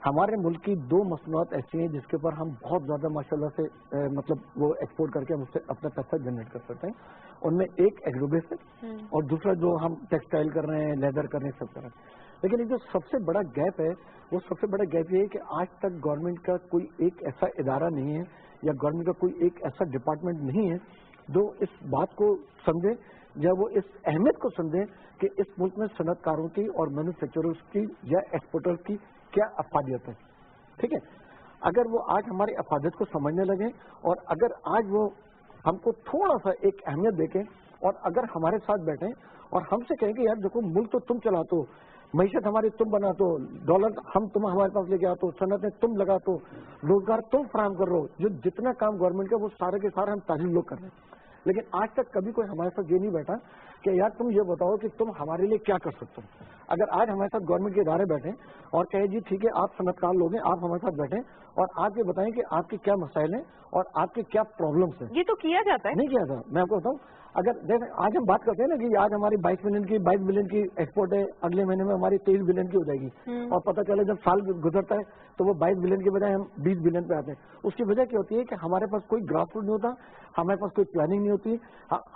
हमारे मुल्क की 2 मसनूआत ऐसी हैं जिसके ऊपर हम बहुत ज्यादा माशाल्लाह से मतलब वो एक्सपोर्ट करके हम उससे अपना पैसा जनरेट कर सकते हैं। उनमें एक एग्रोबेस है और दूसरा जो हम टेक्सटाइल कर रहे हैं, लेदर कर रहे हैं, सब कर रहे हैं। लेकिन ये जो सबसे बड़ा गैप है वो सबसे बड़ा गैप ये है कि आज तक गवर्नमेंट का कोई एक ऐसा इदारा नहीं है या गवर्नमेंट का कोई एक ऐसा डिपार्टमेंट नहीं है जो इस बात को समझे या वो इस अहमियत को समझे कि इस मुल्क में सनतकारों की और मैन्युफैक्चरर्स की या एक्सपोर्टर्स की क्या अफादियत है। ठीक है, अगर वो आज हमारी अफादियत को समझने लगे और अगर आज वो हमको थोड़ा सा एक अहमियत देखें और अगर हमारे साथ बैठें और हमसे कहें कि यार देखो मुल्क तो तुम चलाते हो, मईशत हमारी तुम बनाते हो, डॉलर तुम हमारे पास लेके आते हो, सनतें तुम लगाते हो, रोजगार तुम फराहम कर रहे हो, जो जितना काम गवर्नमेंट का वो सारे के सारे हम ताजिल लोग कर रहे हैं। लेकिन आज तक कभी कोई हमारे साथ ये नहीं बैठा कि यार तुम ये बताओ कि तुम हमारे लिए क्या कर सकते हो। अगर आज हमारे साथ गवर्नमेंट के इदारे बैठे और कहे जी ठीक है आप सनतकार लोग हैं, आप हमारे साथ बैठे और आप ये बताएं कि आपके क्या मसाइल हैं और आपके क्या प्रॉब्लम्स हैं। ये तो किया जाता है। नहीं किया था, मैं आपको बताऊं, अगर जैसे आज हम बात करते हैं ना कि आज हमारी 22 बिलियन की एक्सपोर्ट है, अगले महीने में हमारी 23 बिलियन की हो जाएगी और पता चले जब साल गुजरता है तो वो 22 बिलियन की बजाय हम 20 बिलियन पे आते हैं। उसकी वजह क्या होती है कि हमारे पास कोई ग्रास रूट नहीं होता, हमारे पास कोई प्लानिंग नहीं होती,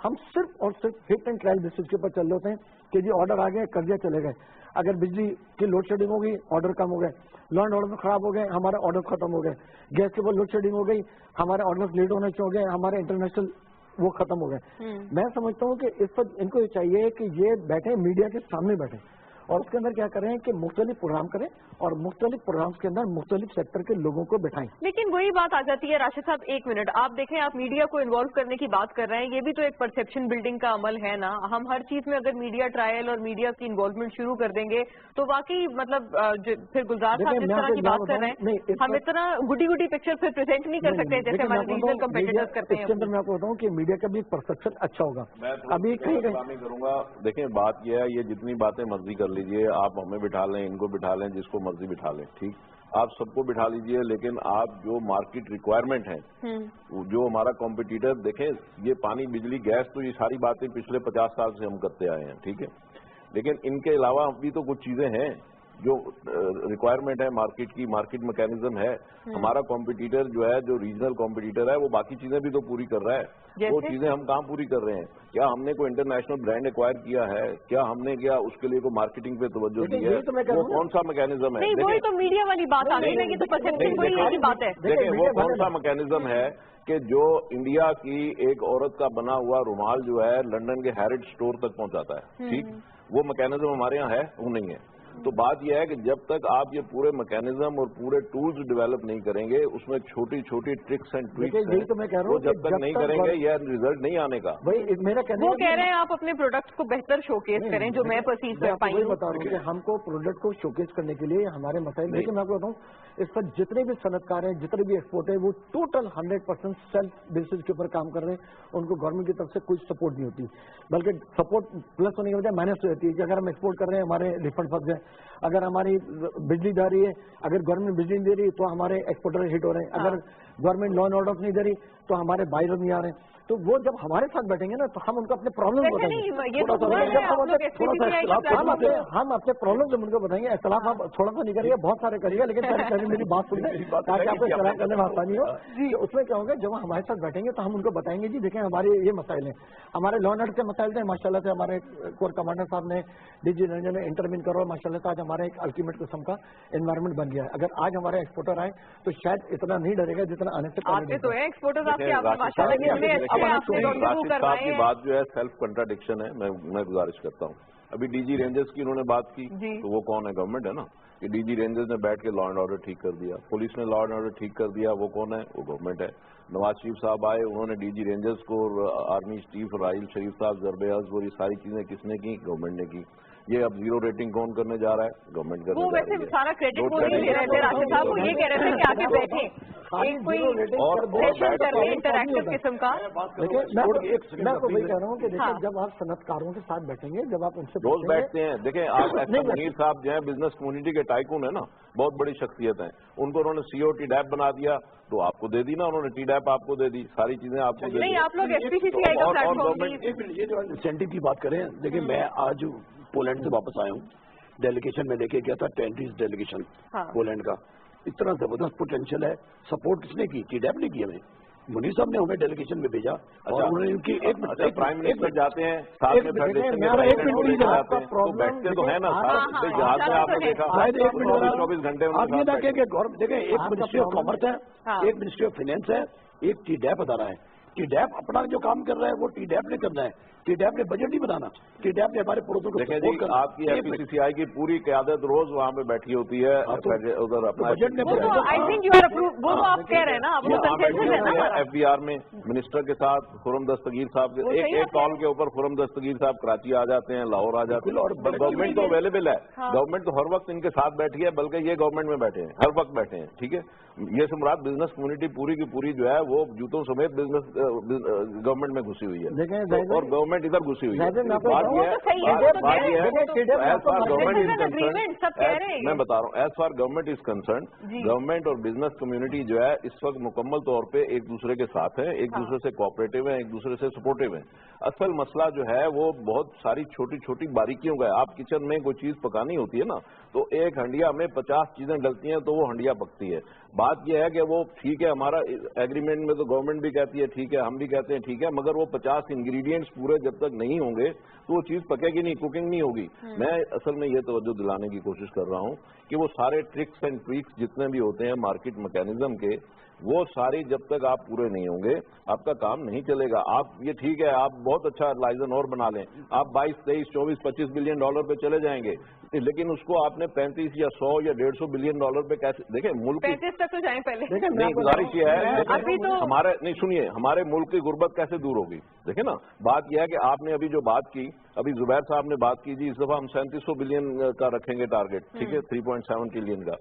हम सिर्फ और सिर्फ हिट एंड ट्रायल बेसिस के ऊपर चल रहे होते हैं कि जी ऑर्डर आ गए, कर दिया, चले गए। अगर बिजली की लोड शेडिंग हो गई, ऑर्डर कम हो गए, लॉ एंड ऑर्डर खराब हो गए, हमारे ऑर्डर खत्म हो गए, गैस के ऊपर लोड शेडिंग हो गई, हमारे ऑर्डर लेट होने हो गए, हमारे इंटरनेशनल वो खत्म हो गए। मैं समझता हूँ कि इस पर इनको ये चाहिए कि ये बैठे मीडिया के सामने बैठे और उसके अंदर क्या करें कि मुख्तलिफ प्रोग्राम करें और मुख्तलिफ प्रोग्राम्स के अंदर मुख्तलिफ सेक्टर के लोगों को बैठाएं। लेकिन वही बात आ जाती है राशिद साहब, एक मिनट, आप देखें, आप मीडिया को इन्वॉल्व करने की बात कर रहे हैं, ये भी तो एक परसेप्शन बिल्डिंग का अमल है ना। हम हर चीज में अगर मीडिया ट्रायल और मीडिया की इन्वॉल्वमेंट शुरू कर देंगे तो वाकई मतलब फिर गुलजार साहब जिस तरह की बात कर रहे हैं हम इतना गुडी पिक्चर फिर प्रेजेंट नहीं कर सकते जैसे हमारे रीजनल कंपेटिटर्स करते हैं। इसके अंदर मैं आपको बताऊं कि मीडिया का भी परसेप्शन अच्छा होगा। अभी कहीं करूंगा, देखिए बात यह है, ये जितनी बातें मर्जी कर लीजिए, आप हमें बिठा लें, इनको बिठा लें, जिसको मर्जी बिठा लें, ठीक, आप सबको बिठा लीजिए, लेकिन आप जो मार्केट रिक्वायरमेंट है, जो हमारा कॉम्पिटिटर, देखें ये पानी, बिजली, गैस, तो ये सारी बातें पिछले 50 साल से हम करते आए हैं, ठीक है, लेकिन इनके अलावा अभी तो कुछ चीजें हैं जो रिक्वायरमेंट है मार्केट की, मार्केट मैकेनिज्म है। हमारा कॉम्पिटिटर जो है, जो रीजनल कॉम्पिटिटर है, वो बाकी चीजें भी तो पूरी कर रहा है। वो चीजें हम कहाँ पूरी कर रहे हैं? क्या हमने कोई इंटरनेशनल ब्रांड एक्वायर किया है? क्या हमने क्या उसके लिए कोई मार्केटिंग पे तवज्जो दी है? वो कौन सा मैकेनिज्म है? वही तो मीडिया वाली बात आ गई ना, ये तो परसेप्शन वही की बात है। देखिए वो कौन सा मैकेनिज्म है कि जो इंडिया की एक औरत का बना हुआ रुमाल जो है लंदन के हैरिट स्टोर तक पहुंचाता है, ठीक, वो मैकेनिज्म हमारे यहाँ है? वो नहीं है। तो बात यह है कि जब तक आप ये पूरे मैकेनिज्म और पूरे टूल्स डेवलप नहीं करेंगे, उसमें छोटी छोटी ट्रिक्स एंड ट्विक्स हैं, तो मैं कह रहा हूं, वो जब तक नहीं करेंगे यह रिजल्ट नहीं आने का। भाई मेरा कहना, वो कह रहे हैं आप अपने प्रोडक्ट को बेहतर शोकेस करें, जो मैं परसीव कर पाई हूं। बता रहा हूं कि हमको प्रोडक्ट को शोकेस करने के लिए हमारे मसाइल, लेकिन मैं आपको बताऊं, इस पर जितने भी सनतकार हैं, जितने भी एक्सपोर्ट है, वो टोटल 100% सेल्फ बेसिस के ऊपर काम कर रहे हैं। उनको गवर्नमेंट की तरफ से कोई सपोर्ट नहीं होती, बल्कि सपोर्ट प्लस होने की वजह माइनस हो जाती है कि अगर हम एक्सपोर्ट कर रहे हैं हमारे रिफंड फंस गए, अगर हमारी बिजली जा रही है, अगर गवर्नमेंट बिजली नहीं दे रही तो हमारे एक्सपोर्टर हिट हो रहे हैं, अगर गवर्नमेंट लॉ एंड ऑर्डर नहीं दे रही तो हमारे बायर नहीं आ रहे हैं। तो वो जब हमारे साथ बैठेंगे ना तो हम उनको अपने प्रॉब्लम बताएंगे, हम अपने प्रॉब्लम जब उनको बताएंगे, इख्तिलाफ आप थोड़ा सा नहीं करिए, बहुत सारे करिएगा, लेकिन पहले मेरी बात सुन लें ताकि आपको इख्तिलाफ करने में आसानी हो। तो उसमें क्या होगा, जब हमारे साथ बैठेंगे तो हम उनको बताएंगे जी देखें हमारे ये मसाइल हैं, हमारे लॉ एंड ऑर्डर के मसाइल थे, माशाल्लाह से हमारे कोर कमांडर साहब ने, डीजी रंजन ने इंटरवीन करो, माशाल्लाह से आज हमारा एक अल्टीमेट किस्म का एनवायरमेंट बन गया है। अगर आज हमारे एक्सपोर्टर आए तो शायद इतना नहीं डरेगा जितना आने से पहले तो है। एक्सपोर्टर्स आपके साहब की बात जो है सेल्फ कंट्राडिक्शन है, मैं गुजारिश करता हूँ। अभी डीजी रेंजर्स की उन्होंने बात की, तो वो कौन है? गवर्नमेंट है ना। कि डीजी रेंजर्स ने बैठ के लॉ एंड ऑर्डर ठीक कर दिया, पुलिस ने लॉ एंड ऑर्डर ठीक कर दिया, वो कौन है? वो गवर्नमेंट है। नवाज शरीफ साहब आए, उन्होंने डीजी रेंजर्स को, आर्मी चीफ राहिल शरीफ साहब, जरबे अज़्ज़, और ये सारी चीजें किसने की? गवर्नमेंट ने की। ये अब जीरो रेटिंग कौन करने जा रहा है? गवर्नमेंट करने जा रही है। वैसे सारा क्रेडिट वो नहीं ले रहे थे राशिद साहब, वो ये कह रहे थे कि आगे बैठे कोई सेशन कर रहे इंटरैक्टिव किस्म का। मैं आपको वही कह रहा हूँ कि देखिए जब आप सनतकारों के साथ बैठेंगे, जब आप उनसे रोज बैठते हैं, देखें आप मुनीर साहब जो है बिजनेस कम्युनिटी के टाइकून है ना, बहुत बड़ी शख्सियत है, उनको उन्होंने सीओ टीडैप बना दिया, तो आपको दे दी ना उन्होंने, टीडैप आपको दे दी, सारी चीजें आपको दे दी। नहीं, आप लोग एफपीसीसीआई का प्लेटफॉर्म, ये जो इंसेंटिव की बात करें, देखिए मैं आज पोलैंड से वापस आया हूँ, डेलीगेशन में लेके गया था, 10 डेज डेलीगेशन पोलैंड का। इतना जबरदस्त पोटेंशियल है। सपोर्ट किसने की? टीडैप ने की हमें। मुनीर साहब ने हमें डेलीगेशन में भेजा और उन्होंने उनकी एक प्राइम मिनिस्टर जाते हैं साथ में फेडरेशन के बैठते तो है ना, जहाज में आपने देखा 24 घंटे आप ये ना कहें कि गवर्नमेंट देखें, एक मिनिस्ट्री ऑफ कॉमर्स है, एक मिनिस्ट्री ऑफ फाइनेंस है, एक टीडैप अदारा है। टीडैप अपना जो काम कर रहा है वो टीडैप ने करना है, टीडैप ने बजट नहीं बनाना, टीडैप ने हमारे पड़ोसों को सपोर्ट करना। आपकी एफपीसीसीआई की पूरी क़यादत रोज वहाँ पे बैठी होती है, उधर अपना बजट ने I think you are approve, वो तो आप कह रहे हैं ना, एफबीआर में मिनिस्टर के साथ खुरम दस्तगीर साहब के एक कॉल के ऊपर खुरम दस्तगीर साहब कराची आ जाते हैं, लाहौर आ जाते हैं, और गवर्नमेंट तो अवेलेबल है, गवर्नमेंट तो हर वक्त इनके साथ बैठी है, बल्कि ये गवर्नमेंट में बैठे हैं, हर वक्त बैठे हैं, ठीक है। ये से मुराद बिजनेस कम्युनिटी पूरी की पूरी जो है वो जूतों समेत बिजनेस गवर्नमेंट में घुसी हुई है, और गवर्नमेंट इधर घुसी हुई है। बात यह है मैं बता रहा हूँ, as far government is concern, government और बिजनेस कम्युनिटी जो है इस वक्त मुकम्मल तौर पे एक दूसरे के साथ है, एक दूसरे से कोऑपरेटिव है, एक दूसरे से सपोर्टिव है। असल मसला जो है वो बहुत सारी छोटी छोटी बारीकियों का है। आप किचन में कोई चीज पकानी होती है ना, तो एक हंडिया में 50 चीजें डलती हैं तो वो हंडिया पकती है। बात यह है कि वो ठीक है, हमारा एग्रीमेंट में तो गवर्नमेंट भी कहती है ठीक है, हम भी कहते हैं ठीक है, मगर वो 50 इंग्रेडिएंट्स पूरे जब तक नहीं होंगे तो वो चीज पकेगी नहीं, कुकिंग नहीं होगी। मैं असल में ये तवज्जो दिलाने की कोशिश कर रहा हूँ कि वो सारे ट्रिक्स एंड ट्रिक्स जितने भी होते हैं मार्केट मैकेनिज्म के, वो सारी जब तक आप पूरे नहीं होंगे आपका काम नहीं चलेगा। आप ये ठीक है, आप बहुत अच्छा लाइजन और बना लें, आप 22, 23, 24, 25 बिलियन डॉलर पे चले जाएंगे, लेकिन उसको आपने 35 या 100 या 150 बिलियन डॉलर पे कैसे देखें? मुल्क 35 तक तो जाए पहले। नहीं, गुजारिश ये है तो हमारे नहीं, सुनिए, हमारे मुल्क की गुर्बत कैसे दूर होगी? देखें ना, बात यह है कि आपने अभी जो बात की, अभी जुबैर साहब ने बात की जी इस दफा हम 3700 बिलियन का रखेंगे टारगेट, ठीक है, 3.7 ट्रिलियन का।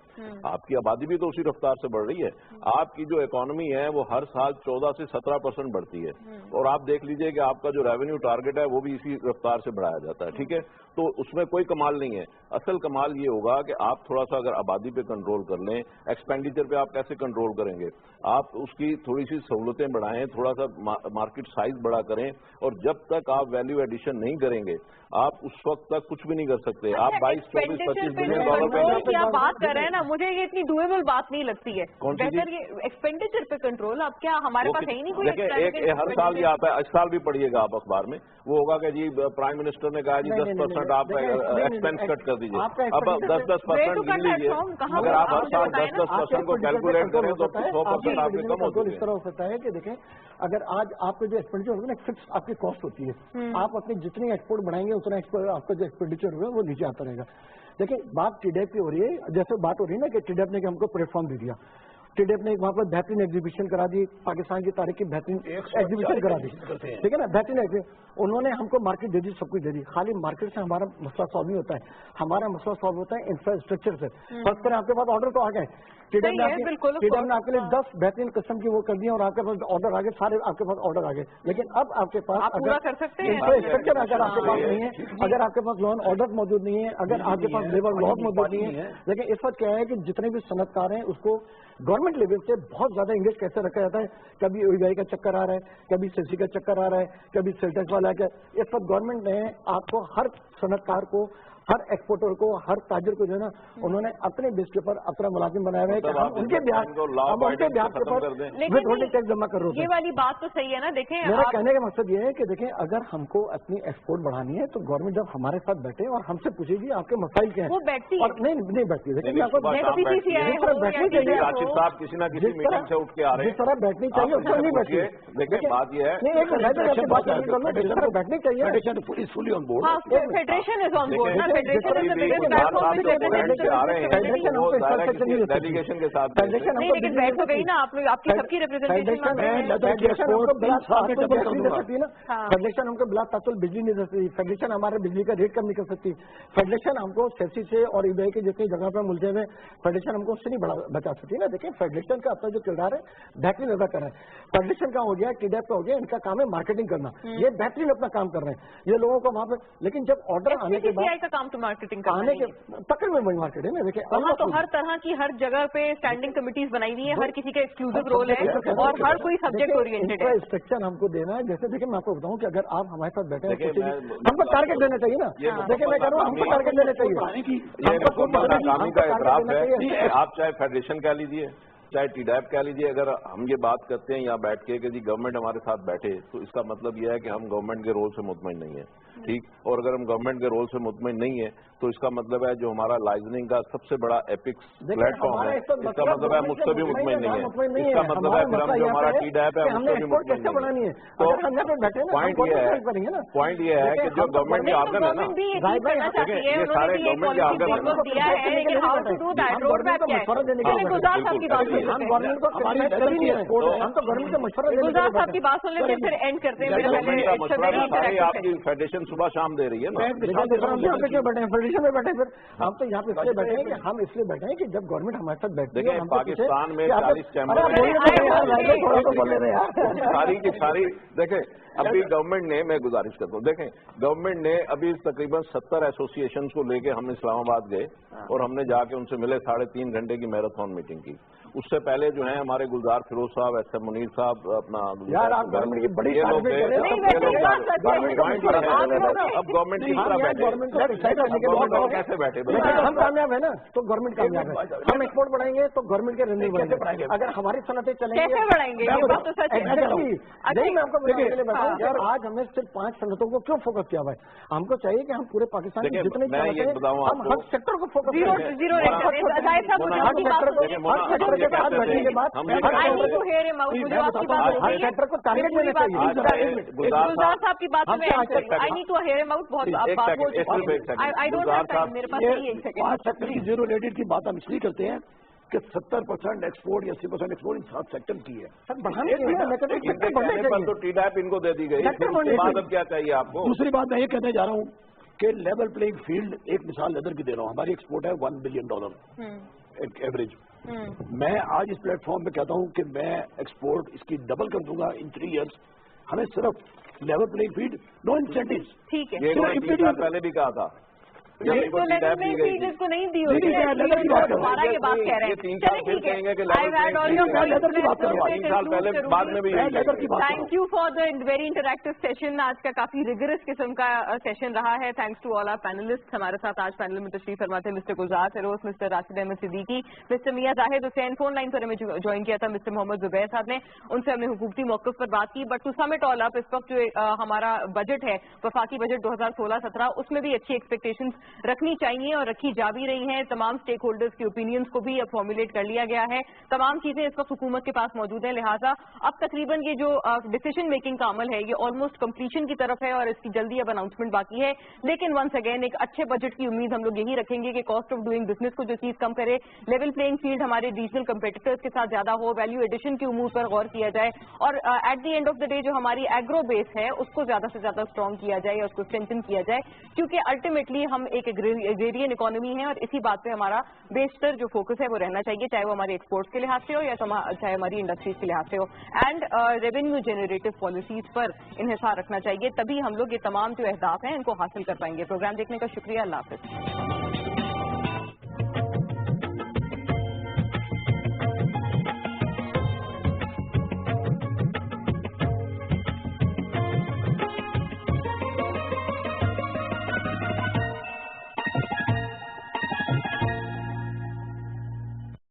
आपकी आबादी भी तो उसी रफ्तार से बढ़ रही है, आपकी जो इकोनॉमी है वो हर साल 14 से 17% बढ़ती है, और आप देख लीजिए कि आपका जो रेवेन्यू टारगेट है वो भी इसी रफ्तार से बढ़ाया जाता है, ठीक है। तो उसमें कोई कमाल नहीं है। असल कमाल ये होगा कि आप थोड़ा सा अगर आबादी पे कंट्रोल कर लें, एक्सपेंडिचर पे आप कैसे कंट्रोल करेंगे? आप उसकी थोड़ी सी सहूलतें बढ़ाएं, थोड़ा सा मार्केट साइज बड़ा करें, और जब तक आप वैल्यू एडिशन नहीं करेंगे आप उस वक्त तक कुछ भी नहीं कर सकते। आप 22, 24, 25 बिलियन डॉलर पे आप बात कर रहे हैं ना, मुझे ये इतनी डुएबल बात नहीं लगती है। बेहतर ये एक्सपेंडिचर पे कंट्रोल, अब क्या हमारे पास है ही नहीं कोई? देखिए, हर साल ये आता है, इस साल भी पढ़िएगा आप अखबार में, वो होगा कि जी प्राइम मिनिस्टर ने कहा जी 10% आप एक्सपेंस कट कर दीजिए। अब 10% गिन लीजिए, अगर आप हर साल 10% को कैलकुलेट करें तो 100% आपके कम होते हैं। इस तरह हो सकता है कि देखें, अगर आज आपको जो एक्सपेंडिचर होगा ना, फिक्स आपकी कॉस्ट होती है, आप अपनी जितनी एक्सपोर्ट बढ़ाएंगे उतना आपका जो एक्सपेंडिचर होगा वो नीचे आता रहेगा। देखिए, बात टीडैप की हो रही है, जैसे बात हो रही है ना कि टीडैप ने हमको प्लेटफॉर्म दे दिया, टीडैप ने वहां पर बेहतरीन एग्जीबिशन करा दी, पाकिस्तान की तारीख की बेहतरीन एग्जीबिशन करा दी, ठीक है ना, बेहतरीन। उन्होंने हमको मार्केट दे दी, सब कुछ दे दी। खाली मार्केट से हमारा मसला सॉल्व नहीं होता है, हमारा मसला सॉल्व होता है इंफ्रास्ट्रक्चर से। फर्स्ट करें, आपके पास ऑर्डर तो आ गए, टीडैप ने आपके लिए 10 बेहतरीन किस्म की वो कर दिए और आपके पास ऑर्डर आ गए, सारे आपके पास ऑर्डर आ गए। लेकिन अब आपके पास इंफ्रास्ट्रक्चर अगर आपके पास नहीं है, अगर आपके पास लोन ऑर्डर मौजूद नहीं है, अगर आपके पास लेबर लॉ मौजूद नहीं है, लेकिन इस वक्त क्या है कि जितने भी सनतकार हैं उसको गवर्नमेंट लेवल से बहुत ज्यादा इंगेज कैसे रखा जाता है। कभी ओईवाई का चक्कर आ रहा है, कभी सेसी का चक्कर आ रहा है, कभी सेल्टेक्स वाला है। इस वक्त गवर्नमेंट ने आपको हर सनतकार को, हर एक्सपोर्टर को, हर ताजर को जो है ना, उन्होंने अपने बेस के ऊपर अपना मुलाजिम बनाया हुआ है कि हम उनके ब्याज के ऊपर विद होल्डिंग टैक्स जमा कर रहे हैं। ये वाली बात तो सही है ना। देखें, मेरा कहने का मकसद ये है कि देखें, अगर हमको अपनी एक्सपोर्ट बढ़ानी है तो गवर्नमेंट जब हमारे साथ बैठे और हमसे पूछेगी आपके मसाइल क्या है, वो बैठती और नहीं बैठती। देखिए, बैठनी चाहिए, राशिद साहब किसी ना किसी मीटिंग से उठ के आ रहे हैं, जिस तरह बैठनी चाहिए उसको नहीं बैठती। देखिए, बात यह है बैठनी चाहिए, federation is on board, federation delegation के साथ लेकिन बैठ तो गई ना, आप लोग आपकी सबकी रिप्रेजेंटेशन। फेडरेशन हमको बिला तातुल बिजली नहीं दे सकती, फेडरेशन हमारे बिजली का रेट कम नहीं कर सकती, फेडरेशन हमको सेसी से और ईबीआई की जितनी जगह पर मुलझे हुए फेडरेशन हमको उससे नहीं बचा सकती ना। देखिए, फेडरेशन का अपना जो किरदार है बेहतरीन अदा कर रहा है। फेडरेशन का हो गया, टीडैप का हो गया, इनका काम है मार्केटिंग करना, ये बेहतरीन अपना काम कर रहे हैं ये लोगों को वहां पर। लेकिन जब ऑर्डर आने के बाद फार्म टू मार्केटिंग आने के पकड़ में बड़ी मार्केट है ना, देखिए वहाँ तो हर तरह की हर जगह पे स्टैंडिंग कमिटीज बनाई हुई है, हर किसी का एक्सक्लूसिव रोल है और हर कोई सब्जेक्ट ओरिएंटेड है। इंफ्रास्ट्रक्चर हमको देना है, जैसे देखिए मैं आपको बताऊं कि अगर आप हमारे साथ बैठे हैं हमको टारगेट देना चाहिए ना, देखिए मैं कह रहा हूँ हमको टारगेट देना चाहिए। ये नाकामी का एतराफ है। आप चाहे फेडरेशन कह लीजिए, चाहे टीडैप कह लीजिए, अगर हम ये बात करते हैं यहाँ बैठ के कि जी गवर्नमेंट हमारे साथ बैठे, तो इसका मतलब यह है कि हम गवर्नमेंट के रोल से मुतमईन नहीं है, ठीक। और अगर हम गवर्नमेंट के रोल से मुतमईन नहीं है तो इसका मतलब है जो हमारा लाइजनिंग का सबसे बड़ा एपिक्स प्लेटफॉर्म है, इसका मतलब है मुझसे भी मुतमईन नहीं है। इसका मतलब है फिर हम जो हमारा टीडैप है मुझसे भी मुतमईन नहीं है। तो पॉइंट ये है कि जो गवर्नमेंट के ऑर्गन है ना, ये सारे गवर्नमेंट के ऑर्गन है गुलजार साहब की बात सुन लेते फिर एंड करते हैं। आपकी फेडरेशन सुबह शाम दे रही है ना, फेडरेशन में बैठे, फिर हम तो यहाँ पे इसलिए बैठे हैं कि हम इसलिए बैठे हैं कि जब गवर्नमेंट हमारे साथ बैठती है, पाकिस्तान में 40 चैम्बर सारी की सारी देखें। अभी गवर्नमेंट ने, मैं गुजारिश करता हूँ, देखें गवर्नमेंट ने अभी तकरीबन 70 एसोसिएशन को लेके हम इस्लामाबाद गए और हमने जाके उनसे मिले, 3.5 घंटे की मैराथन मीटिंग की। उससे पहले जो है हमारे गुलजार फिरोज साहब, एस एम मुनीर साहब, अपना गवर्नमेंट की बड़ी ये लोग अब गवर्नमेंट की तरह बैठे, कैसे बैठे? हम कामयाब है ना तो गवर्नमेंट कामयाब है, हम एक्सपोर्ट बढ़ाएंगे तो गवर्नमेंट के रेवेन्यू बढ़ाएंगे, अगर हमारी सनतें चलेंगी कैसे बढ़ाएंगे? नहीं, मैं आपको बताने के लिए बताऊं कि आज हमने सिर्फ 5 सनतों को क्यों फोकस किया हुआ है। हमको चाहिए कि हम पूरे पाकिस्तान में जितने हम हर सेक्टर को फोकस सेक्टर को टारगेट देना चाहिए। गुलजार साहब की बात में I need to hear him out. बहुत आई डोंट हैव टाइम, मेरे पास नहीं है। 5 सेक्टर की जीरो रेटेड की बात हम इसलिए करते हैं कि 70% एक्सपोर्ट या 80% एक्सपोर्ट इन 7 सेक्टर की है। तो टीडैप इनको दे दी गई, बाद अब क्या चाहिए आपको? दूसरी बात मैं ये कहने जा रहा हूँ कि लेवल प्लेइंग फील्ड, एक मिसाल लेदर की दे रहा हूँ, हमारी एक्सपोर्ट है $1 बिलियन एवरेज। मैं आज इस प्लेटफॉर्म पे कहता हूँ कि मैं एक्सपोर्ट इसकी डबल कर दूंगा इन 3 इयर्स। हमें सिर्फ level playing field, no incentives. ठीक है, ये 3 साल पहले भी कहा था, जिसको नहीं दी होगी, हमारा ये बात कह रहे हैं। Thank you for the very interactive session. आज का काफी रिगरस किस्म का सेशन रहा है। Thanks to all our panelist. हमारे साथ आज पैनल में तशरीफ फरमा थे mister Gulzar Feroz, mister Rashid Ahmed Siddiqui, mister Mian Zahid Hussain. Phone line पर हमें ज्वाइन किया था मिस्टर मोहम्मद जुबैर साहब ने, उनसे हमने हुकूमती मौक़िफ़ पर बात की। But to sum it all up, इस वक्त जो हमारा बजट है, वफाकी बजट 2016-17, उसमें भी अच्छी एक्सपेक्टेशंस रखनी चाहिए और रखी जा भी रही हैं। तमाम स्टेक होल्डर्स की ओपिनियंस को भी अब फॉर्मुलेट कर लिया गया है। तमाम चीजें इस वक्त हुकूमत के पास मौजूद हैं, लिहाजा अब तकरीबन ये जो डिसीजन मेकिंग का अमल है ये ऑलमोस्ट कंप्लीशन की तरफ है और इसकी जल्दी अब अनाउंसमेंट बाकी है। लेकिन वंस अगेन एक अच्छे बजट की उम्मीद हम लोग यही रखेंगे कि कॉस्ट ऑफ डूइंग बिजनेस को जो चीज कम करे, लेवल प्लेइंग फील्ड हमारे रीजनल कंपेटिटर्स के साथ ज्यादा हो, वैल्यू एडिशन के उमूर पर गौर किया जाए और at the end of the day जो हमारी एग्रो बेस है उसको ज्यादा से ज्यादा स्ट्रॉन्ग किया जाए और उसको स्ट्रेंथन किया जाए, क्योंकि अल्टीमेटली हम एक एग्रेरियन इकोनॉमी है और इसी बात पे हमारा बेशतर जो फोकस है वो रहना चाहिए, चाहे वो हमारे एक्सपोर्ट्स के लिहाज से हो या चाहे हमारी इंडस्ट्रीज के लिहाज से हो। एंड रेवेन्यू जनरेटिव पॉलिसीज पर इन्हिसार रखना चाहिए, तभी हम लोग ये तमाम जो अहदाफ हैं इनको हासिल कर पाएंगे। प्रोग्राम देखने का शुक्रिया, अल्लाह हाफिज।